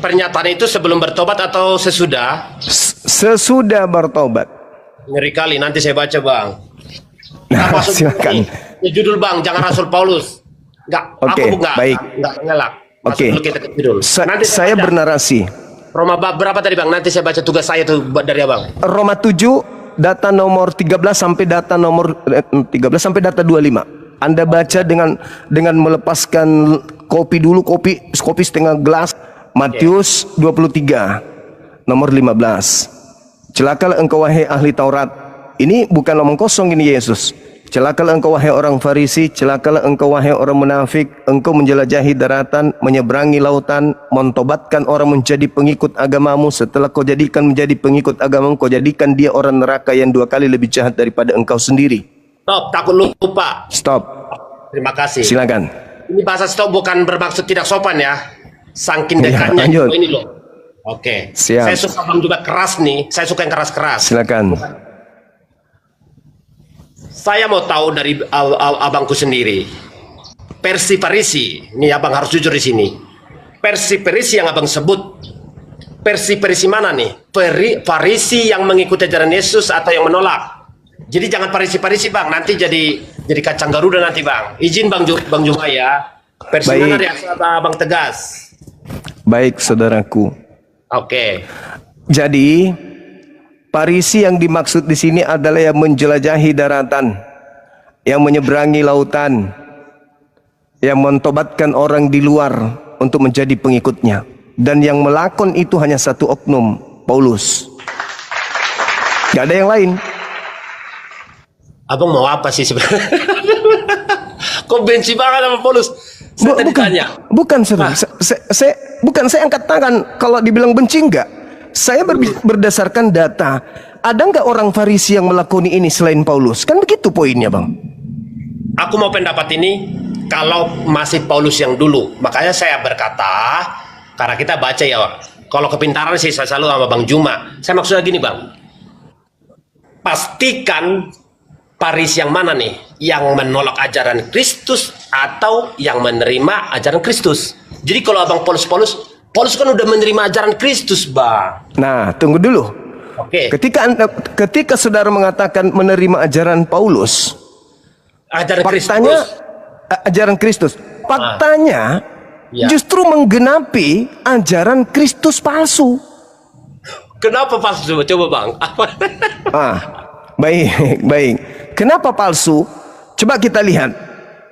pernyataan itu sebelum bertobat atau sesudah? Sesudah bertobat. Ngeri kali, nanti saya baca Bang. Nah, Masuk silakan. ini. Ya, judul Bang, jangan Rasul Paulus. Enggak, Oke, aku enggak, baik. enggak ngelak. Masuk Oke. dulu kita ke judul. Nanti Saya baca. bernarasi. Roma bab berapa tadi Bang? Nanti saya baca tugas saya tuh dari Abang. Roma 7 data nomor 13 sampai data nomor 13 sampai data 25. Anda baca dengan melepaskan kopi dulu, kopi setengah gelas. Matius 23 nomor 15. Celakalah engkau wahai ahli Taurat. Ini bukan omong kosong ini Yesus. Celakalah engkau wahai orang Farisi, celakalah engkau wahai orang munafik, engkau menjelajahi daratan, menyeberangi lautan, mentobatkan orang menjadi pengikut agamamu. Setelah kau jadikan menjadi pengikut agamamu, kau jadikan dia orang neraka yang 2 kali lebih jahat daripada engkau sendiri. Stop, takut lupa. Stop. Terima kasih. Silakan. Ini bahasa stop bukan bermaksud tidak sopan ya. Saking Ya, dekatnya lanjut. ini loh. Oke. Siap. Saya suka Bang juga keras nih. Saya suka yang keras-keras. Silakan. Saya mau tahu dari abangku sendiri. Versi Farisi. Ini abang harus jujur di sini. Versi Farisi yang abang sebut. Versi mana nih? Farisi yang mengikuti ajaran Yesus atau yang menolak? Jadi jangan Farisi Bang. Nanti jadi kacang Garuda nanti Bang. Izin Bang Juma ya. Versi Baik. mana reaksi abang tegas? Baik saudaraku. Oke. Jadi Farisi yang dimaksud di sini adalah yang menjelajahi daratan, yang menyeberangi lautan, yang mentobatkan orang di luar untuk menjadi pengikutnya, dan yang melakukan itu hanya satu oknum, Paulus. Gak ada yang lain. Abang mau apa sih sebenarnya? Kok benci banget sama Paulus? Saya tadi tanya. Bukan, saudara. Saya angkat tangan kalau dibilang benci enggak. Saya berdasarkan data. Ada enggak orang Farisi yang melakoni ini selain Paulus? Kan begitu poinnya, Bang. Aku mau pendapat ini kalau masih Paulus yang dulu. Makanya saya berkata, karena kita baca ya, kalau kepintaran sih saya selalu sama Bang Juma. Saya maksudnya gini Bang, pastikan Farisi yang mana nih? Yang menolak ajaran Kristus atau yang menerima ajaran Kristus? Jadi kalau abang Paulus kan udah menerima ajaran Kristus Bang. Nah, tunggu dulu. Oke. Ketika saudara mengatakan menerima ajaran Paulus, Ajaran faktanya Kristus. ajaran Kristus. Faktanya Ya. justru menggenapi ajaran Kristus palsu. Kenapa palsu? Coba Bang. Baik. Kenapa palsu? Coba kita lihat.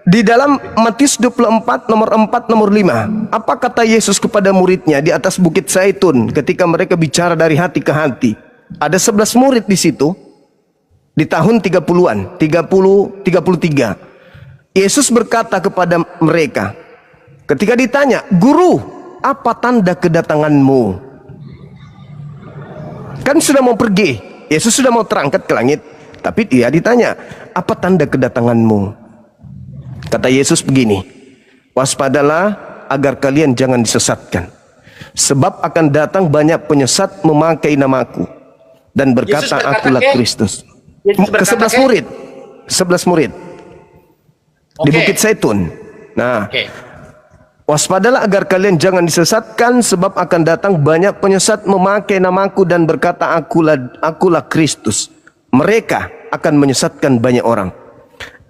Di dalam Matius 24 nomor 4 nomor 5. Apa kata Yesus kepada muridnya di atas Bukit Zaitun ketika mereka bicara dari hati ke hati? Ada 11 murid di situ. Di tahun 30-an, 33. Yesus berkata kepada mereka ketika ditanya, "Guru, apa tanda kedatanganmu?" Kan sudah mau pergi. Yesus sudah mau terangkat ke langit. Tapi dia ditanya, "Apa tanda kedatanganmu?" Kata Yesus begini, "Waspadalah agar kalian jangan disesatkan. Sebab akan datang banyak penyesat memakai namaku dan berkata, akulah Kristus." Ke 11 murid. 11 murid. Di Oke. Bukit Zaitun. Nah, Oke. waspadalah agar kalian jangan disesatkan, sebab akan datang banyak penyesat memakai namaku dan berkata, akulah Kristus. Mereka akan menyesatkan banyak orang.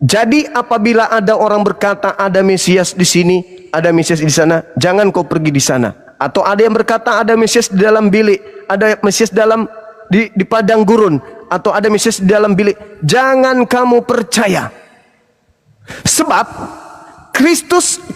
Jadi apabila ada orang berkata ada Mesias di sini, ada Mesias di sana, jangan kau pergi di sana. Atau ada yang berkata ada Mesias di dalam bilik, ada Mesias di padang gurun, atau ada Mesias di dalam bilik, jangan kamu percaya. Sebab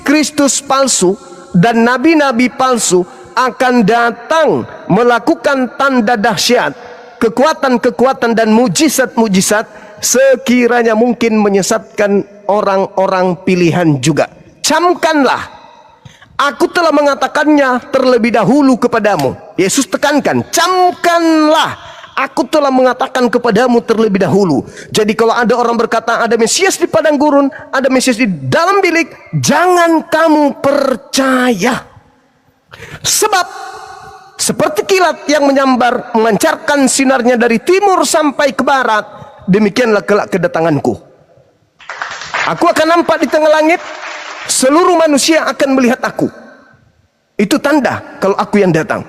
Kristus palsu dan nabi-nabi palsu akan datang melakukan tanda dahsyat, kekuatan-kekuatan dan mujizat-mujizat, sekiranya mungkin menyesatkan orang-orang pilihan juga. Camkanlah, aku telah mengatakannya terlebih dahulu kepadamu. Yesus tekankan, camkanlah, aku telah mengatakan kepadamu terlebih dahulu. Jadi kalau ada orang berkata ada Mesias di padang gurun, ada Mesias di dalam bilik, jangan kamu percaya. Sebab seperti kilat yang memancarkan sinarnya dari timur sampai ke barat, demikianlah kelak kedatanganku. Aku akan nampak di tengah langit, seluruh manusia akan melihat aku. Itu tanda kalau aku yang datang.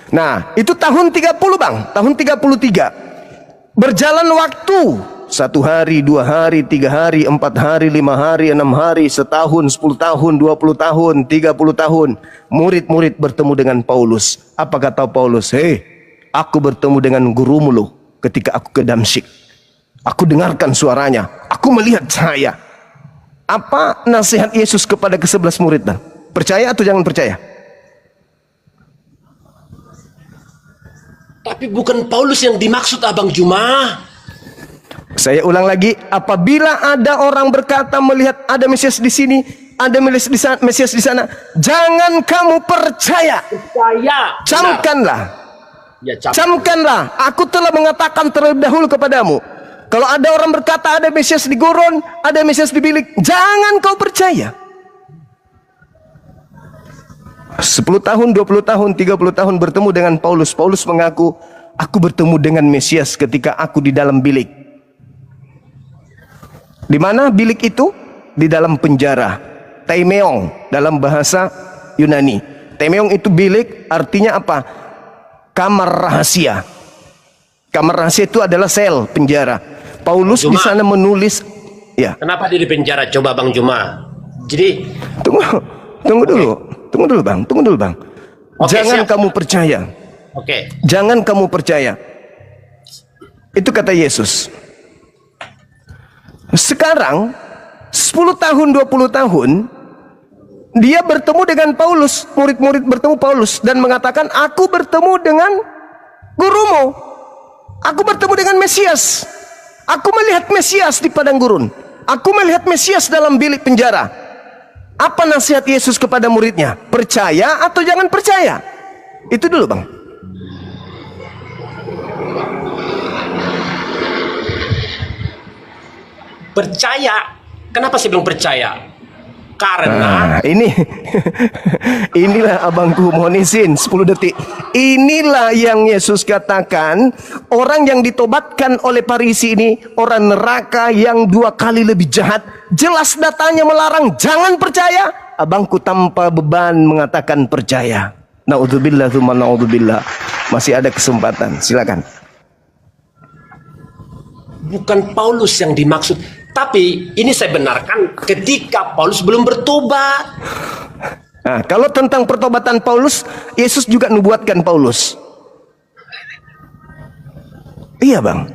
Nah, itu tahun 30 Bang, tahun 33. Berjalan waktu 1 hari, 2 hari, 3 hari, 4 hari, 5 hari, 6 hari, setahun, 10 tahun, 20 tahun, 30 tahun. Murid-murid bertemu dengan Paulus. Apa kata Paulus? Hei, aku bertemu dengan gurumu loh ketika aku ke Damsyik. Aku dengarkan suaranya. Aku melihat cahaya. Apa nasihat Yesus kepada ke-11 murid? Percaya atau jangan percaya? Tapi bukan Paulus yang dimaksud Abang Juma. Saya ulang lagi, apabila ada orang berkata melihat ada Mesias di sini, ada Mesias di sana, jangan kamu percaya. Percaya. Camkanlah. Ya, Camkanlah. Aku telah mengatakan terlebih dahulu kepadamu. Kalau ada orang berkata ada Mesias di gurun, ada Mesias di bilik, jangan kau percaya. 10 tahun, 20 tahun, 30 tahun bertemu dengan Paulus. Paulus mengaku, aku bertemu dengan Mesias ketika aku di dalam bilik. Di mana bilik itu? Di dalam penjara. Taimeong dalam bahasa Yunani. Taimeong itu bilik, artinya apa? Kamar rahasia. Kamar rahasia itu adalah sel penjara. Paulus di sana menulis, ya. Kenapa dia di penjara? Coba Bang Juma. Jadi Tunggu dulu bang. Oke, Jangan siap. kamu percaya. Oke. Jangan kamu percaya. Itu kata Yesus. Sekarang 10 tahun 20 tahun dia bertemu dengan Paulus, murid-murid bertemu Paulus dan mengatakan, aku bertemu dengan gurumu. Aku bertemu dengan Mesias. Aku melihat Mesias di padang gurun. Aku melihat Mesias dalam bilik penjara. Apa nasihat Yesus kepada muridnya? Percaya atau jangan percaya? Itu dulu bang. Percaya. Kenapa saya bilang percaya? Karena Inilah abangku, mohon izin 10 detik. Inilah yang Yesus katakan, orang yang ditobatkan oleh Farisi ini orang neraka yang 2 kali lebih jahat. Jelas datanya melarang jangan percaya. Abangku tanpa beban mengatakan percaya. Naudzubillah tsumma naudzubillah. Masih ada kesempatan, silakan. bukan Paulus yang dimaksud. Tapi ini saya benarkan ketika Paulus belum bertobat. Nah, kalau tentang pertobatan Paulus, Yesus juga nubuatkan Paulus. Iya bang.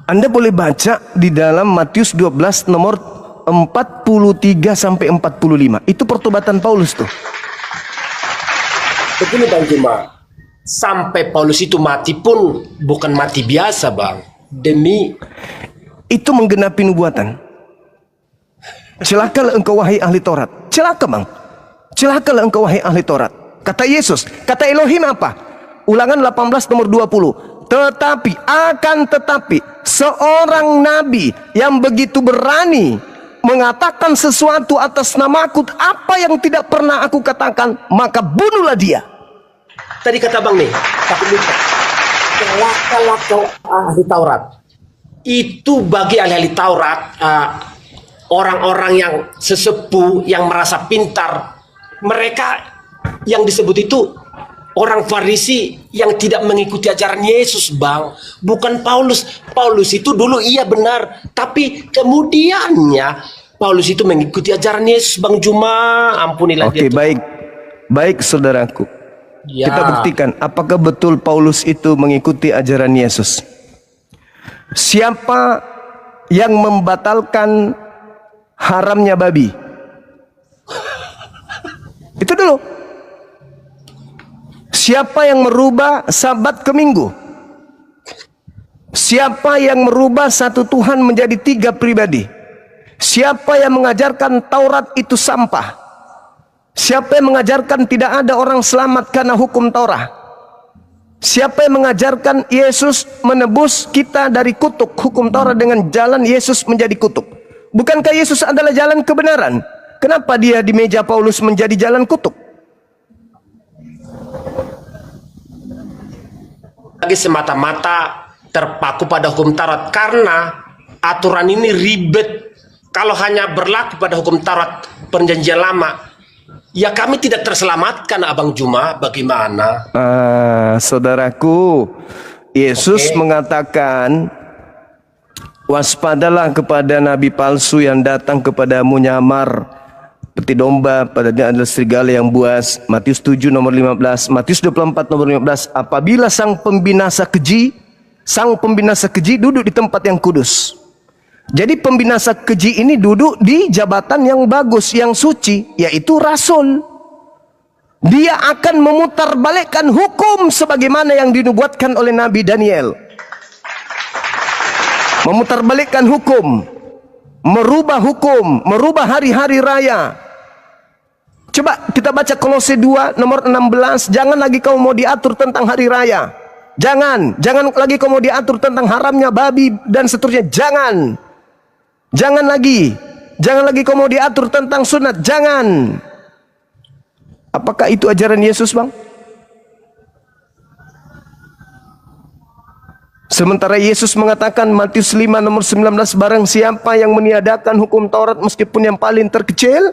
Anda boleh baca di dalam Matius 12 nomor 43 sampai 45. Itu pertobatan Paulus tuh. Begini Bang Juma, sampai Paulus itu mati pun bukan mati biasa Bang. Demi Itu menggenapi nubuatan. Celakalah engkau wahai ahli Taurat. Celaka bang. Celakalah engkau wahai ahli Taurat. Kata Yesus, kata Elohim apa? Ulangan 18 nomor 20. Tetapi seorang nabi yang begitu berani mengatakan sesuatu atas namaku, apa yang tidak pernah aku katakan, maka bunuhlah dia. tadi kata Bang nih, tapi lupa. Celakalah kau ahli Taurat. Itu bagi ahli Taurat, orang-orang yang sesepuh, yang merasa pintar, mereka yang disebut itu orang Farisi yang tidak mengikuti ajaran Yesus Bang. Bukan Paulus. Paulus itu dulu iya benar, tapi kemudiannya Paulus itu mengikuti ajaran Yesus Bang Juma. Ampunilah Oke, dia. baik saudaraku. Ya. Kita buktikan apakah betul Paulus itu mengikuti ajaran Yesus. Siapa yang membatalkan haramnya babi? Itu dulu. Siapa yang merubah Sabat ke Minggu? Siapa yang merubah satu Tuhan menjadi 3 pribadi? Siapa yang mengajarkan Taurat itu sampah? Siapa yang mengajarkan tidak ada orang selamat karena hukum Taurat? Siapa yang mengajarkan Yesus menebus kita dari kutuk hukum Taurat dengan jalan Yesus menjadi kutuk? Bukankah Yesus adalah jalan kebenaran? Kenapa dia di meja Paulus menjadi jalan kutuk? Lagi semata-mata terpaku pada hukum Taurat karena aturan ini ribet. Kalau hanya berlaku pada hukum Taurat perjanjian lama, ya kami tidak terselamatkan Abang Juma. Bagaimana? Saudaraku, Yesus mengatakan waspadalah kepada nabi palsu yang datang kepadamu nyamar seperti domba, padanya adalah serigala yang buas. Matius 7 nomor 15, Matius 24 nomor 15. Apabila sang pembinasa keji duduk di tempat yang kudus. Jadi pembinasa keji ini duduk di jabatan yang bagus, yang suci, yaitu rasul. Dia akan memutarbalikkan hukum sebagaimana yang dinubuatkan oleh Nabi Daniel. Memutarbalikkan hukum, merubah hari-hari raya. Coba kita baca Kolose 2 nomor 16, jangan lagi kau mau diatur tentang hari raya. Jangan lagi kau mau diatur tentang haramnya babi dan seterusnya. Jangan lagi kau mau diatur tentang sunat. Jangan. Apakah itu ajaran Yesus, Bang? Sementara Yesus mengatakan Matius 5 nomor 19, barang siapa yang meniadakan hukum Taurat meskipun yang paling terkecil,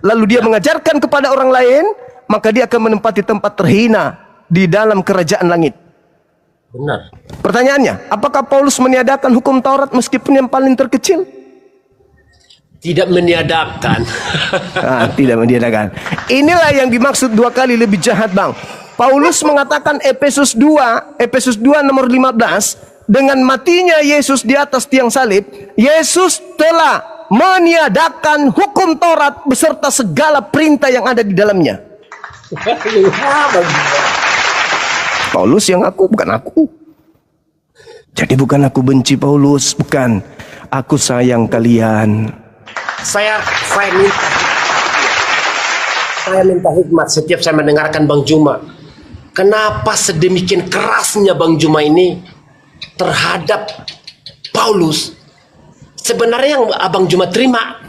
lalu dia mengajarkan kepada orang lain, maka dia akan menempati tempat terhina di dalam kerajaan langit. Benar. Pertanyaannya, apakah Paulus meniadakan hukum Taurat meskipun yang paling terkecil? Tidak meniadakan. Tidak meniadakan. Inilah yang dimaksud 2 kali lebih jahat, Bang. Paulus mengatakan Efesus 2 nomor 15, dengan matinya Yesus di atas tiang salib, Yesus telah meniadakan hukum Taurat beserta segala perintah yang ada di dalamnya. Paulus yang aku, bukan aku. Jadi bukan aku benci Paulus, bukan. Aku sayang kalian. Saya minta hikmat setiap saya mendengarkan Bang Juma. Kenapa sedemikian kerasnya Bang Juma ini terhadap Paulus? Sebenarnya yang Abang Juma terima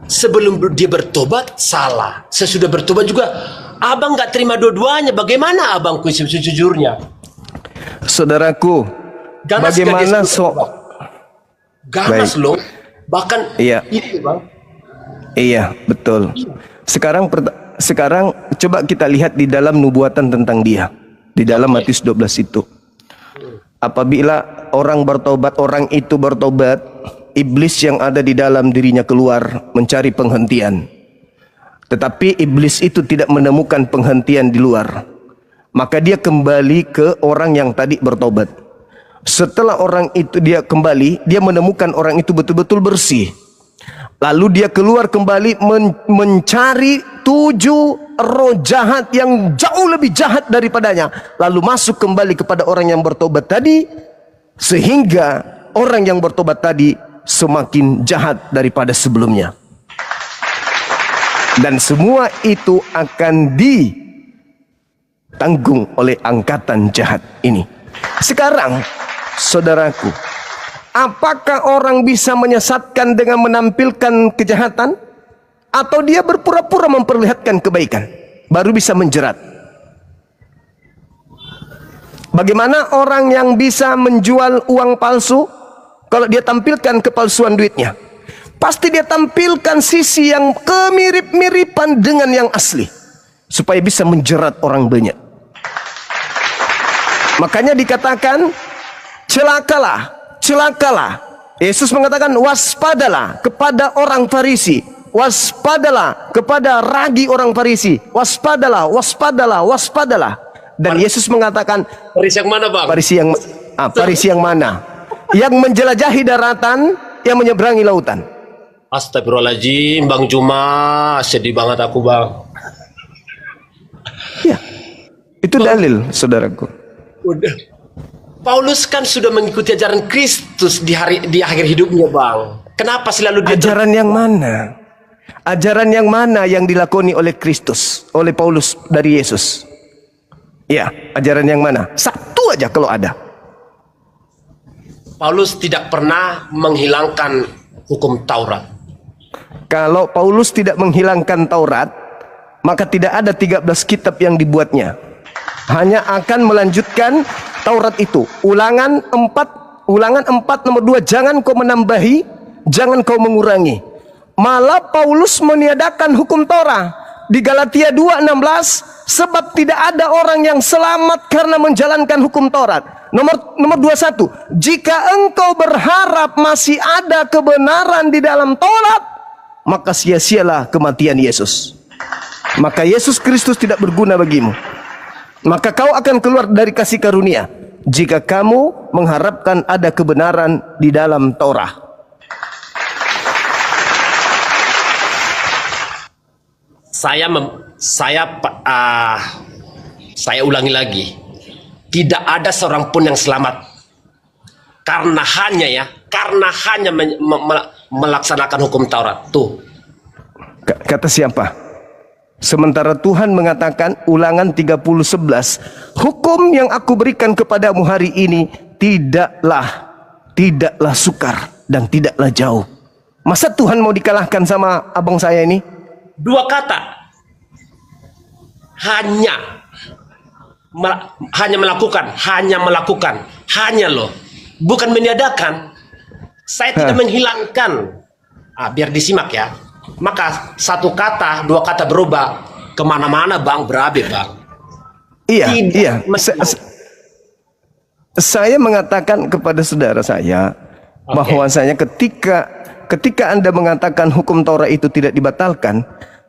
sebelum dia bertobat salah. Sesudah bertobat juga Abang nggak terima dua-duanya. Bagaimana Abangku sejujurnya? Saudaraku, Ganas bagaimana ganas loh. Bahkan iya. itu, Bang. Iya, betul. Sekarang coba kita lihat di dalam nubuatan tentang dia. Di dalam Matius 12 itu. Apabila orang itu bertobat, iblis yang ada di dalam dirinya keluar mencari penghentian. Tetapi iblis itu tidak menemukan penghentian di luar. Maka dia kembali ke orang yang tadi bertobat. Setelah orang itu dia kembali, dia menemukan orang itu betul-betul bersih. Lalu dia keluar kembali mencari 7 roh jahat yang jauh lebih jahat daripadanya. Lalu masuk kembali kepada orang yang bertobat tadi, sehingga orang yang bertobat tadi semakin jahat daripada sebelumnya. Dan semua itu akan ditanggung oleh angkatan jahat ini. Sekarang, saudaraku, apakah orang bisa menyesatkan dengan menampilkan kejahatan? Atau dia berpura-pura memperlihatkan kebaikan, baru bisa menjerat? Bagaimana orang yang bisa menjual uang palsu? Kalau dia tampilkan kepalsuan duitnya, pasti dia tampilkan sisi yang kemirip-miripan dengan yang asli, supaya bisa menjerat orang banyak. Makanya dikatakan, celakalah. Yesus mengatakan, waspadalah kepada orang Farisi. Waspadalah kepada ragi orang Farisi. Waspadalah. Dan Yesus mengatakan, Farisi yang mana, Bang? Farisi yang mana? Yang menjelajahi daratan, yang menyeberangi lautan. Astagfirullahaladzim, Bang Juma, sedih banget aku, Bang. Ya, itu dalil, saudaraku. Udah. Paulus kan sudah mengikuti ajaran Kristus di akhir hidupnya, Bang. Kenapa selalu dia Ajaran yang mana? Ajaran yang mana yang dilakoni oleh Kristus, oleh Paulus dari Yesus? Ya, ajaran yang mana? Satu aja kalau ada. Paulus tidak pernah menghilangkan hukum Taurat. Kalau Paulus tidak menghilangkan Taurat, maka tidak ada 13 kitab yang dibuatnya. Hanya akan melanjutkan Taurat itu. Ulangan 4 nomor 2, jangan kau menambahi, jangan kau mengurangi. Malah Paulus meniadakan hukum Torah di Galatia 2:16, sebab tidak ada orang yang selamat karena menjalankan hukum Taurat. Nomor 21. Jika engkau berharap masih ada kebenaran di dalam Taurat, maka sia-sialah kematian Yesus. Maka Yesus Kristus tidak berguna bagimu. Maka kau akan keluar dari kasih karunia jika kamu mengharapkan ada kebenaran di dalam Taurat. Saya ulangi lagi, tidak ada seorang pun yang selamat karena hanya melaksanakan hukum Taurat. Tuh, Kata siapa? Sementara Tuhan mengatakan, Ulangan 30:11, hukum yang aku berikan kepadamu hari ini tidaklah sukar dan tidaklah jauh. Masa Tuhan mau dikalahkan sama abang saya ini? dua kata, hanya melakukan, hanya loh, bukan meniadakan. Saya tidak menghilangkan. Biar disimak ya. Maka satu kata, dua kata berubah kemana-mana bang, berabe bang. Iya. Saya mengatakan kepada saudara saya bahwasanya ketika Anda mengatakan hukum Taurat itu tidak dibatalkan,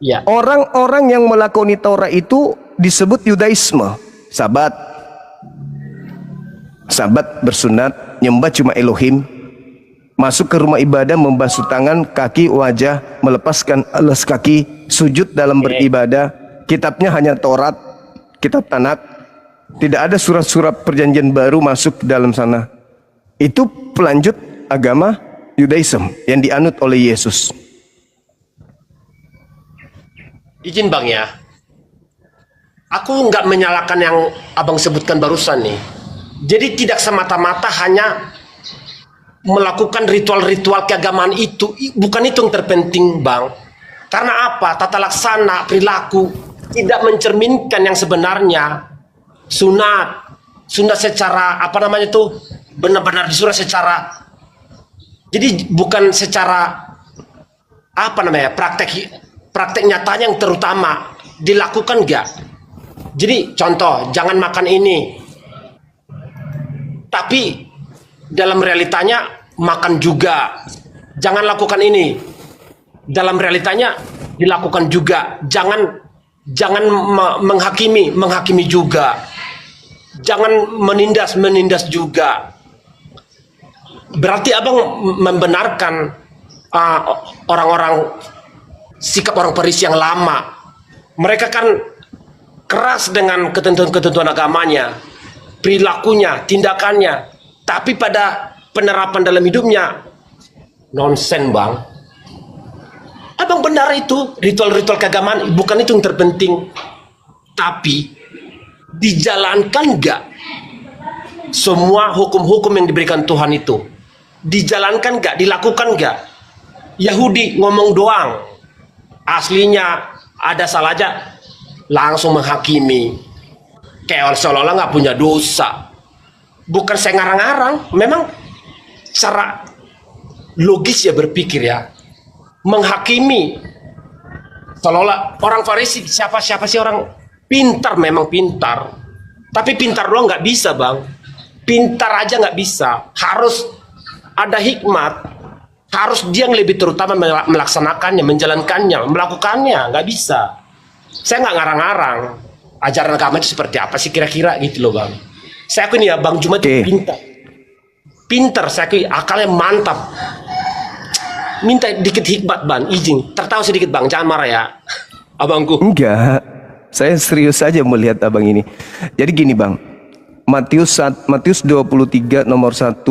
Ya. orang-orang yang melakoni Taurat itu disebut Yudaisme. Sabat bersunat, nyembah cuma Elohim, masuk ke rumah ibadah, membasuh tangan, kaki, wajah, melepaskan alas kaki, sujud dalam beribadah. Kitabnya hanya Taurat, kitab Tanakh. Tidak ada surat-surat perjanjian baru masuk ke dalam sana. Itu pelanjut agama Yudaism yang dianut oleh Yesus. Izin bang ya, aku nggak menyalahkan yang abang sebutkan barusan nih. Jadi tidak semata-mata hanya melakukan ritual-ritual keagamaan itu, bukan itu yang terpenting bang. Karena apa? Tata laksana, perilaku tidak mencerminkan yang sebenarnya. Sunat secara benar-benar disuruh secara. Jadi bukan secara praktek nyatanya yang terutama dilakukan enggak. Jadi contoh, jangan makan ini, tapi dalam realitanya makan juga. Jangan lakukan ini, dalam realitanya dilakukan juga. Jangan menghakimi juga. Jangan menindas juga. Berarti abang membenarkan sikap orang Farisi yang lama. Mereka kan keras dengan ketentuan-ketentuan agamanya, perilakunya, tindakannya, tapi pada penerapan dalam hidupnya nonsen bang. Abang benar itu ritual-ritual keagamaan, bukan itu yang terpenting, tapi dijalankan nggak semua hukum-hukum yang diberikan Tuhan itu? Dijalankan nggak? Dilakukan nggak? Yahudi ngomong doang, aslinya ada salah aja langsung menghakimi, kayak seolah-olah nggak punya dosa. Bukan saya ngarang-ngarang, memang cara logis ya berpikir ya, menghakimi seolah-olah orang Farisi. Siapa sih orang pintar, memang pintar, tapi pintar doang nggak bisa bang. Pintar aja nggak bisa, harus ada hikmat, harus dia yang lebih terutama melaksanakannya, menjalankannya, melakukannya. Nggak bisa. Saya nggak ngarang-ngarang. Ajaran agama itu seperti apa sih kira-kira gitu loh bang. Saya akui ya Bang Jumat itu pintar, saya akui akalnya mantap. Minta dikit hikmat bang, izin tertawa sedikit bang, jangan marah ya abangku. Enggak, saya serius saja melihat abang ini. Jadi gini bang, Matius 23 nomor 1.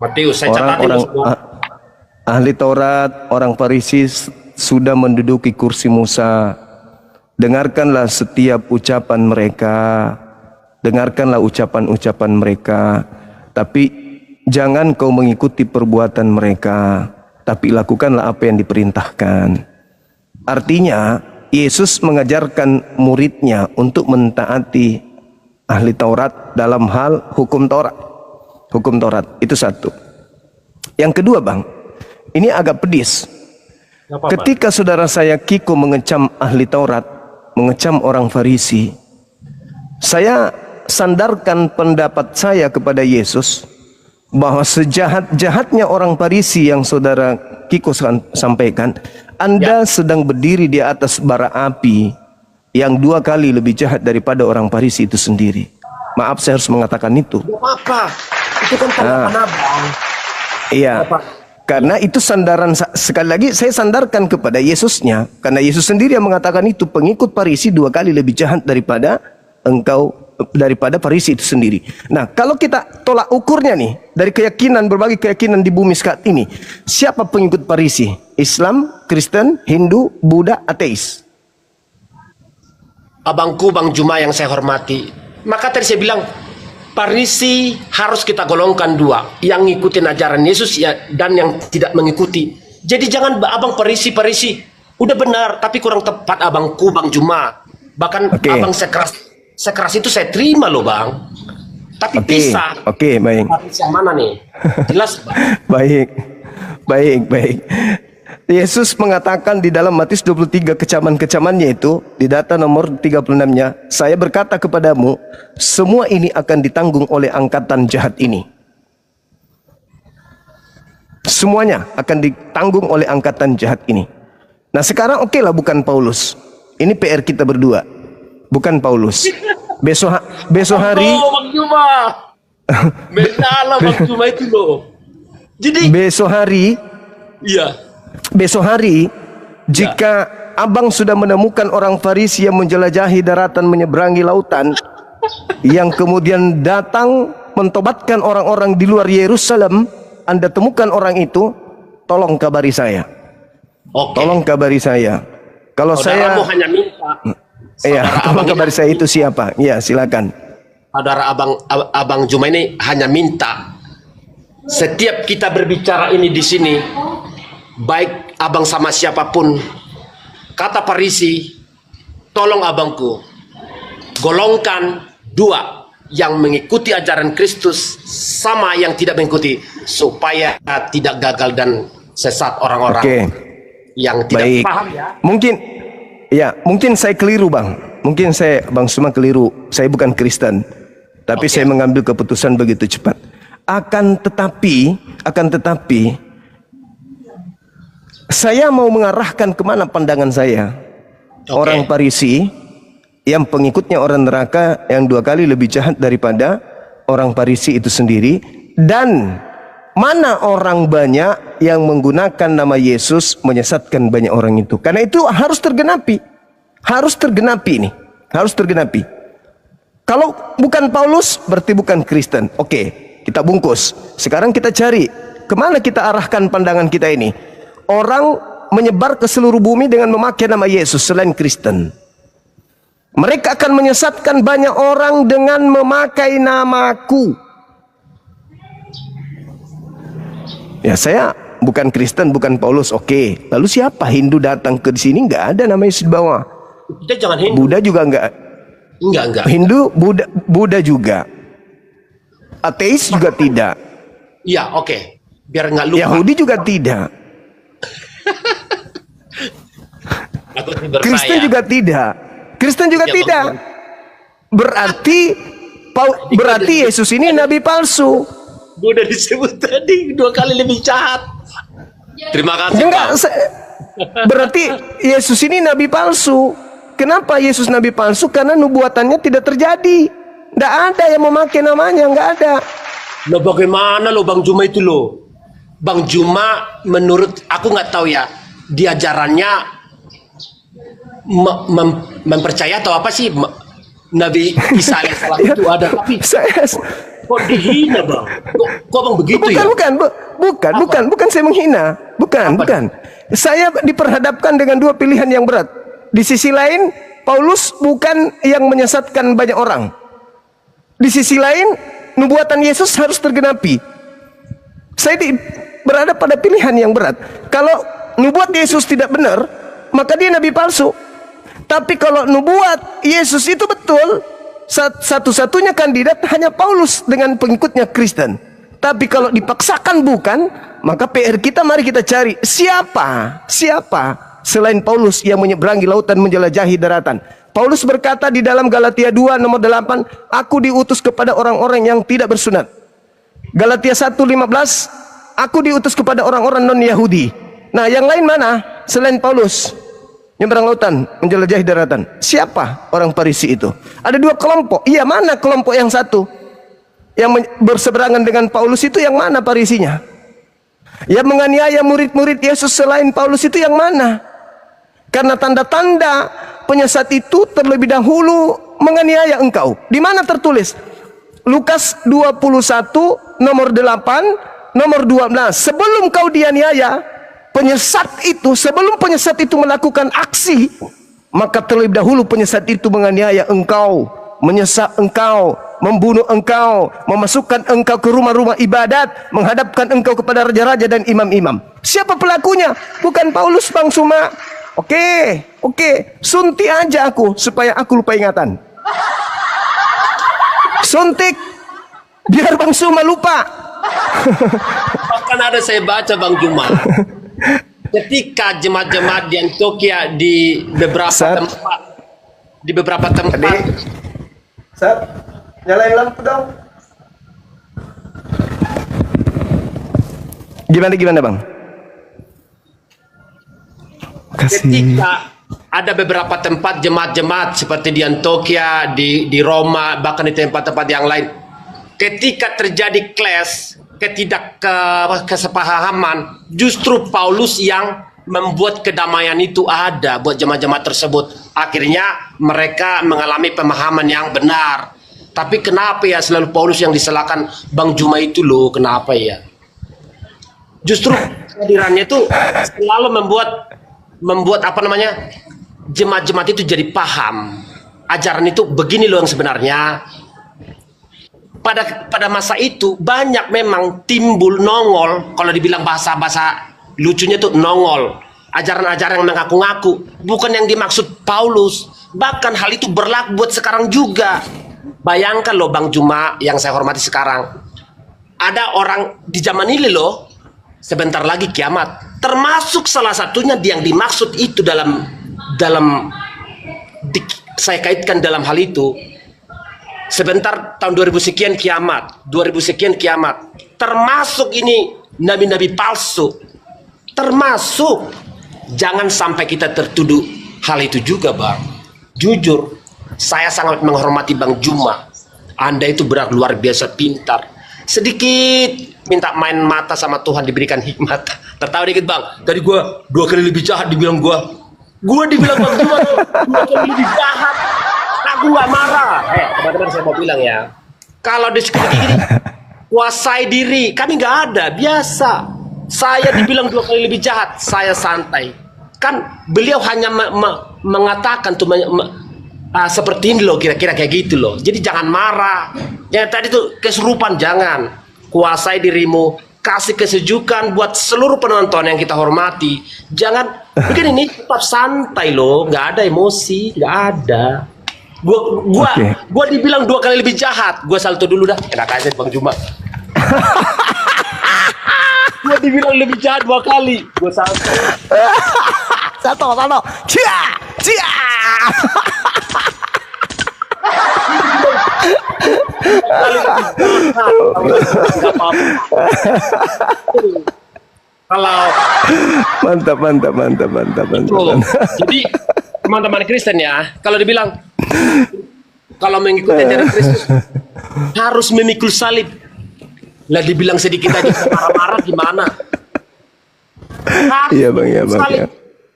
Matius, saya catatin semua. Ahli Taurat, orang Farisi sudah menduduki kursi Musa. Dengarkanlah setiap ucapan mereka, dengarkanlah ucapan-ucapan mereka, tapi jangan kau mengikuti perbuatan mereka, tapi lakukanlah apa yang diperintahkan. Artinya Yesus mengajarkan muridnya untuk mentaati ahli Taurat dalam hal hukum Taurat. Hukum Taurat itu satu. Yang kedua bang, ini agak pedis. Ketika saudara saya Kiko mengecam ahli Taurat, mengecam orang Farisi, saya sandarkan pendapat saya kepada Yesus bahwa sejahat-jahatnya orang Farisi yang saudara Kiko sampaikan, Anda sedang berdiri di atas bara api yang 2 kali lebih jahat daripada orang Farisi itu sendiri. Maaf, saya harus mengatakan itu. Apa? Itu kan tanggapan abang. Iya. Karena itu sandaran, sekali lagi saya sandarkan kepada Yesusnya. Karena Yesus sendiri yang mengatakan itu, pengikut Farisi 2 kali lebih jahat daripada Farisi itu sendiri. Nah, kalau kita tolak ukurnya nih, dari keyakinan, berbagai keyakinan di bumi saat ini, siapa pengikut Farisi? Islam, Kristen, Hindu, Buddha, ateis? Abangku Bang Juma yang saya hormati. Maka tadi saya bilang, Farisi harus kita golongkan 2, yang ngikutin ajaran Yesus ya, dan yang tidak mengikuti. Jadi jangan abang Farisi, udah benar, tapi kurang tepat abangku Bang Juma. Bahkan abang sekeras itu saya terima loh bang. Tapi pisah. Baik. Farisi yang mana nih? Jelas bang. Baik. Yesus mengatakan di dalam Matius 23 kecaman-kecamannya itu, di data nomor 36-nya, saya berkata kepadamu, semua ini akan ditanggung oleh angkatan jahat ini. Semuanya akan ditanggung oleh angkatan jahat ini. Nah sekarang oke lah, bukan Paulus. Ini PR kita berdua, bukan Paulus. Besok hari. Bang Juma. Menala Bang Juma itu loh. Jadi besok hari. Iya. Besok hari, jika abang sudah menemukan orang Farisi yang menjelajahi daratan, menyeberangi lautan, yang kemudian datang mentobatkan orang-orang di luar Yerusalem, Anda temukan orang itu, tolong kabari saya. Tolong kabari saya. Kalau saya hanya minta. Iya, tolong kabari saya itu siapa? Iya, silakan. Saudara abang Juma ini hanya minta, setiap kita berbicara ini di sini, baik abang sama siapapun, kata Farisi, tolong abangku golongkan 2, yang mengikuti ajaran Kristus sama yang tidak mengikuti, supaya tidak gagal dan sesat orang-orang yang tidak paham ya. Mungkin saya keliru bang, mungkin bang Suma keliru, saya bukan Kristen, tapi saya mengambil keputusan begitu cepat. Akan tetapi saya mau mengarahkan kemana pandangan saya. Orang Farisi yang pengikutnya orang neraka yang 2 kali lebih jahat daripada orang Farisi itu sendiri. Dan mana orang banyak yang menggunakan nama Yesus menyesatkan banyak orang itu. Karena itu harus tergenapi. Harus tergenapi. Kalau bukan Paulus berarti bukan Kristen. Kita bungkus. Sekarang kita cari kemana kita arahkan pandangan kita ini. Orang menyebar ke seluruh bumi dengan memakai nama Yesus selain Kristen. Mereka akan menyesatkan banyak orang dengan memakai namaku. Ya, saya bukan Kristen, bukan Paulus. Lalu siapa? Hindu datang ke sini nggak ada nama Yesus di bawah. Kita jangan Hindu. Buddha juga enggak. Hindu, Buddha juga. Ateis juga tidak. Iya, biar nggak lupa. Yahudi juga tidak. Kristen juga tidak. Berarti Yesus ini nabi palsu. Gue udah disebut tadi 2 kali lebih jahat. Terima kasih. Berarti Yesus ini nabi palsu. Kenapa Yesus nabi palsu? Karena nubuatannya tidak terjadi. Tidak ada yang memakai namanya, nggak ada. Loh bagaimana lo Bang Juma itu lo? Bang Juma menurut aku nggak tahu ya, di ajarannya mempercaya atau apa sih Nabi Isa alaihissalam itu ada, tapi kok dihina bang? Kok bang begitu ya? Bukan saya menghina, bukan. Saya diperhadapkan dengan 2 pilihan yang berat. Di sisi lain, Paulus bukan yang menyesatkan banyak orang. Di sisi lain, nubuatan Yesus harus tergenapi. Saya berada pada pilihan yang berat. Kalau nubuat Yesus tidak benar, maka dia nabi palsu. Tapi kalau nubuat Yesus itu betul, satu-satunya kandidat hanya Paulus dengan pengikutnya Kristen. Tapi kalau dipaksakan bukan, maka PR kita mari kita cari siapa selain Paulus yang menyeberangi lautan, menjelajahi daratan. Paulus berkata di dalam Galatia 2 nomor 8, aku diutus kepada orang-orang yang tidak bersunat. Galatia 1:15, aku diutus kepada orang-orang non-Yahudi. Nah, yang lain mana selain Paulus? Nyebrang lautan, menjelajahi daratan. Siapa orang Farisi itu? Ada dua kelompok. Iya, mana kelompok yang satu? Yang berseberangan dengan Paulus itu yang mana Farisinya? Yang menganiaya murid-murid Yesus selain Paulus itu yang mana? Karena tanda-tanda penyesat itu terlebih dahulu menganiaya engkau. Di mana tertulis? Lukas 21 nomor 8 nomor 12. Sebelum kau dianiaya, sebelum penyesat itu melakukan aksi, maka terlebih dahulu penyesat itu menganiaya engkau, menyesak engkau, membunuh engkau, memasukkan engkau ke rumah-rumah ibadat, menghadapkan engkau kepada raja-raja dan imam-imam. Siapa pelakunya? Bukan Paulus, Bang Suma. Oke, suntik aja aku supaya aku lupa ingatan. Suntik biar Bang Suma lupa. Bahkan ada saya baca Bang Juma, ketika jemaat-jemaat di Antioquia di beberapa tempat. Sat, nyalain lampu dong. Gimana Bang? Ketika ada beberapa tempat jemaat-jemaat seperti di Antioquia, di Roma, bahkan di tempat-tempat yang lain, ketika terjadi clash, kesepahaman, justru Paulus yang membuat kedamaian itu ada buat jemaat-jemaat tersebut. Akhirnya mereka mengalami pemahaman yang benar. Tapi kenapa ya selalu Paulus yang disalahkan? Bang Juma itu loh, kenapa ya? Justru kehadirannya itu selalu membuat apa namanya, jemaat-jemaat itu jadi paham ajaran itu begini loh yang sebenarnya. Pada masa itu banyak memang timbul nongol, kalau dibilang bahasa lucunya tuh nongol, ajaran-ajaran yang mengaku-ngaku bukan yang dimaksud Paulus. Bahkan hal itu berlaku buat sekarang juga. Bayangkan loh Bang Juma yang saya hormati sekarang, ada orang di zaman ini loh, sebentar lagi kiamat, termasuk salah satunya yang dimaksud itu saya kaitkan dalam hal itu. Sebentar tahun 2000 sekian kiamat, 2000 sekian kiamat, termasuk ini nabi-nabi palsu, termasuk. Jangan sampai kita tertuduh hal itu juga Bang. Jujur, saya sangat menghormati Bang Juma. Anda itu benar luar biasa pintar. Sedikit minta main mata sama Tuhan, diberikan hikmat. Tertawa dikit Bang, tadi gua 2 kali lebih jahat dibilang gua dibilang Bang Juma 2 kali lebih jahat. Aku gak marah. Teman-teman saya mau bilang ya, kalau diskusi gini, kuasai diri, kami gak ada, biasa. Saya dibilang 2 kali lebih jahat, saya santai. Kan beliau hanya mengatakan tuh seperti ini loh, kira-kira kayak gitu loh. Jadi jangan marah. Yang tadi tuh kesurupan, jangan. Kuasai dirimu, kasih kesejukan buat seluruh penonton yang kita hormati. Jangan begini nih, tetap santai loh, nggak ada emosi, nggak ada. Gua dibilang 2 kali lebih jahat, gua salto dulu dah. Enak aja Bang Juma. Gua dibilang lebih jahat 2 kali, gua salto. Salto. Cia. Kalau mantap. Jadi teman-teman Kristen ya, kalau dibilang kalau mengikuti ajaran Kristus harus memikul salib, lah dibilang sedikit aja marah-marah gimana? Iya Bang.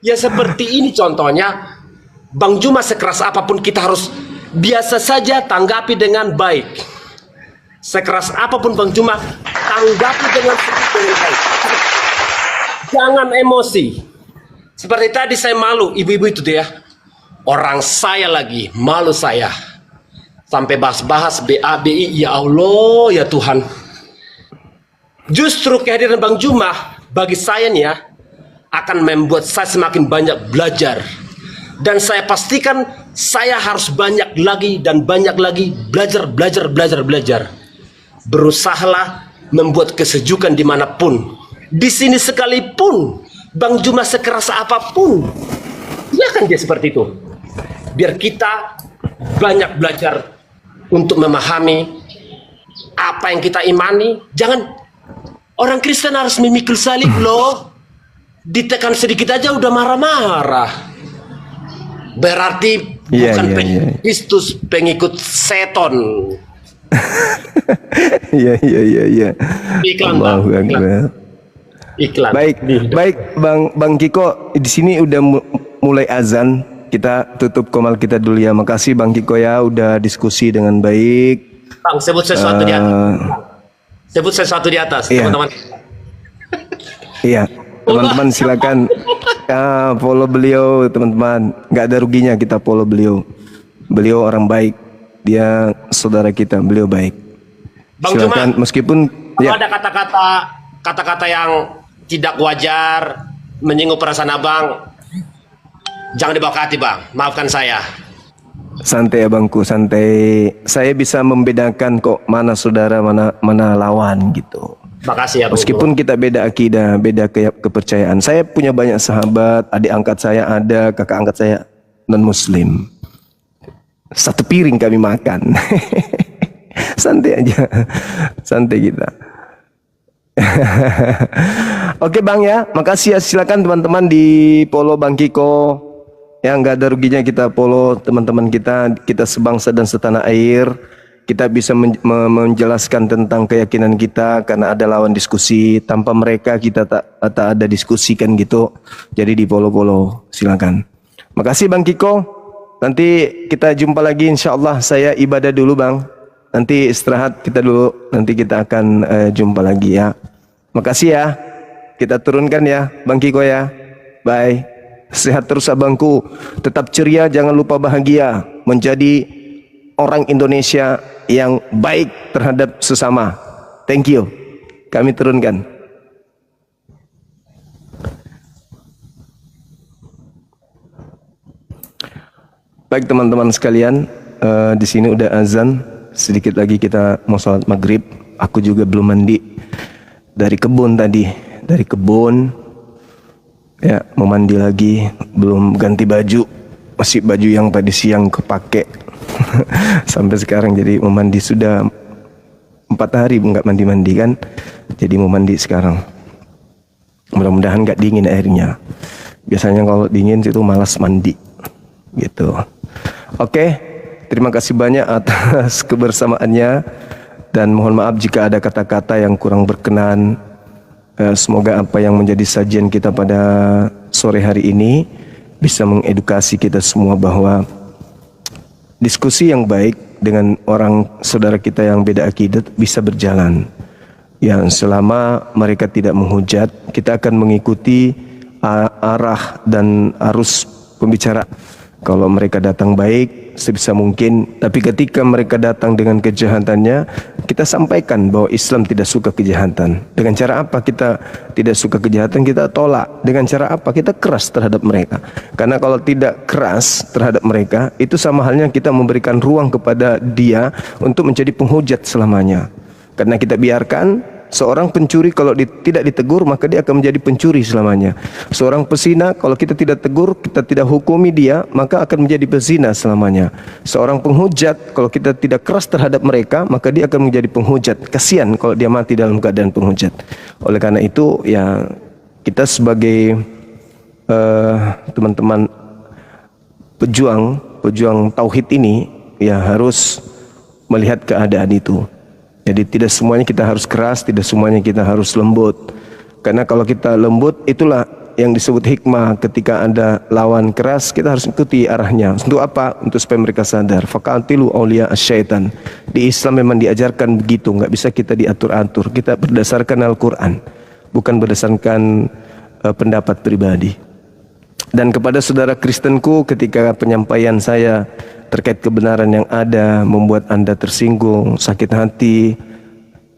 Ya seperti ini contohnya, Bang Juma sekeras apapun kita harus biasa saja tanggapi dengan baik. Sekeras apapun Bang Juma, tanggapi dengan baik. Jangan emosi. Seperti tadi saya malu, ibu-ibu itu tuh ya. Orang saya lagi, malu saya. Sampai bahas-bahas BABI, ya Allah, ya Tuhan. Justru kehadiran Bang Juma bagi saya nih ya, akan membuat saya semakin banyak belajar. Dan saya pastikan saya harus banyak lagi dan banyak lagi belajar. Berusahalah membuat kesejukan dimanapun. Di sini sekalipun Bang Juma sekeras apapun, ya kan dia seperti itu. biar kita banyak belajar untuk memahami apa yang kita imani. Jangan orang Kristen harus memikul salib loh. Ditekan sedikit aja udah marah-marah. Berarti bukan pengikut Kristus, pengikut seton. Iya. Iklan, Bang. Iklan. Baik, Bang Kiko, di sini udah mulai azan. Kita tutup komal kita dulu ya. Makasih Bang Kiko ya, udah diskusi dengan baik. Bang, sebut sesuatu di atas. Sebut sesuatu di atas, teman-teman. Iya, teman-teman silakan follow beliau, teman-teman. Nggak ada ruginya kita follow beliau. Beliau orang baik. Dia saudara kita, beliau baik. Bang, silakan, cuma meskipun kalau ada kata-kata yang tidak wajar menyinggung perasaan abang, jangan dibawa ke hati, Bang. Maafkan saya. Santai abangku, santai. Saya bisa membedakan kok mana saudara, mana lawan gitu. Makasih ya, Bang. Meskipun kita beda akidah, beda kepercayaan. Saya punya banyak sahabat, adik angkat saya ada, kakak angkat saya non-muslim. Satu piring kami makan. Santai aja. Santai kita. Oke Bang ya, makasih ya. Silakan teman-teman di follow Bang Kiko. Ya, nggak ada ruginya kita follow teman-teman kita sebangsa dan setanah air. Kita bisa menjelaskan tentang keyakinan kita karena ada lawan diskusi. Tanpa mereka kita tak ada diskusi kan gitu. Jadi di follow. Silakan. Makasih Bang Kiko. Nanti kita jumpa lagi insya Allah. Saya ibadah dulu Bang. Nanti istirahat kita dulu. Nanti kita akan jumpa lagi ya. Makasih ya. Kita turunkan ya Bang Kiko ya. Bye. Sehat terus abangku. Tetap ceria, jangan lupa bahagia. Menjadi orang Indonesia yang baik terhadap sesama. Thank you. Kami turunkan. Baik teman-teman sekalian, di sini udah azan. Sedikit lagi kita mau sholat maghrib. Aku juga belum mandi. Dari kebun tadi, ya mau mandi lagi, belum ganti baju. Masih baju yang tadi siang kepake sampai sekarang. Jadi mau mandi sudah 4 hari nggak mandi kan. Jadi mau mandi sekarang. Mudah-mudahan nggak dingin airnya. Biasanya kalau dingin itu malas mandi gitu. Oke, terima kasih banyak atas kebersamaannya dan mohon maaf jika ada kata-kata yang kurang berkenan. Semoga apa yang menjadi sajian kita pada sore hari ini bisa mengedukasi kita semua bahwa diskusi yang baik dengan orang saudara kita yang beda akidah bisa berjalan. Ya, selama mereka tidak menghujat, kita akan mengikuti arah dan arus pembicaraan. Kalau mereka datang baik sebisa mungkin, tapi ketika mereka datang dengan kejahatannya, kita sampaikan bahwa Islam tidak suka kejahatan. Dengan cara apa kita tidak suka kejahatan? Kita tolak. Dengan cara apa? Kita keras terhadap mereka. Karena kalau tidak keras terhadap mereka, itu sama halnya kita memberikan ruang kepada dia untuk menjadi penghujat selamanya. Karena kita biarkan seorang pencuri kalau tidak ditegur maka dia akan menjadi pencuri selamanya. Seorang pesina kalau kita tidak tegur, kita tidak hukumi dia, maka akan menjadi pezina selamanya. Seorang penghujat kalau kita tidak keras terhadap mereka, maka dia akan menjadi penghujat. Kasihan kalau dia mati dalam keadaan penghujat. Oleh karena itu ya kita sebagai teman-teman pejuang tauhid ini ya harus melihat keadaan itu. Jadi tidak semuanya kita harus keras, tidak semuanya kita harus lembut. Karena kalau kita lembut, itulah yang disebut hikmah. Ketika ada lawan keras, kita harus ikuti arahnya. Untuk apa? Untuk supaya mereka sadar. Faqatilu awliya asyaitan. Di Islam memang diajarkan begitu, nggak bisa kita diatur-atur. Kita berdasarkan Al-Quran, bukan berdasarkan pendapat pribadi. Dan kepada saudara Kristenku, ketika penyampaian saya terkait kebenaran yang ada membuat Anda tersinggung, sakit hati,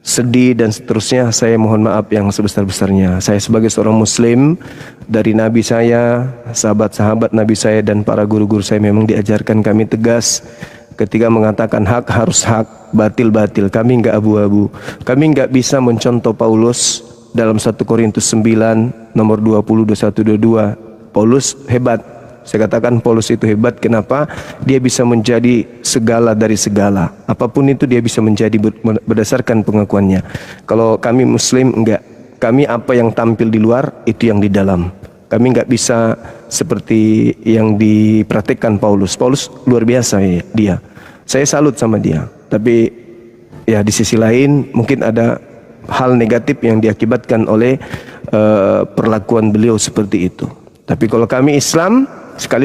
sedih dan seterusnya, saya mohon maaf yang sebesar-besarnya. Saya sebagai seorang muslim, dari Nabi saya, sahabat-sahabat Nabi saya dan para guru-guru saya memang diajarkan kami tegas ketika mengatakan hak harus hak, batil-batil. Kami enggak abu-abu. Kami enggak bisa mencontoh Paulus dalam 1 Korintus 9 nomor 20, 21, 22. Paulus hebat, Saya katakan Paulus itu hebat. Kenapa? Dia bisa menjadi segala dari segala. Apapun itu dia bisa menjadi berdasarkan pengakuannya. Kalau kami Muslim enggak. Kami apa yang tampil di luar itu yang di dalam. Kami enggak bisa seperti yang dipraktikkan Paulus. Paulus luar biasa ya, dia. Saya salut sama dia. Tapi ya di sisi lain mungkin ada hal negatif yang diakibatkan oleh perlakuan beliau seperti itu. Tapi kalau kami Islam sekali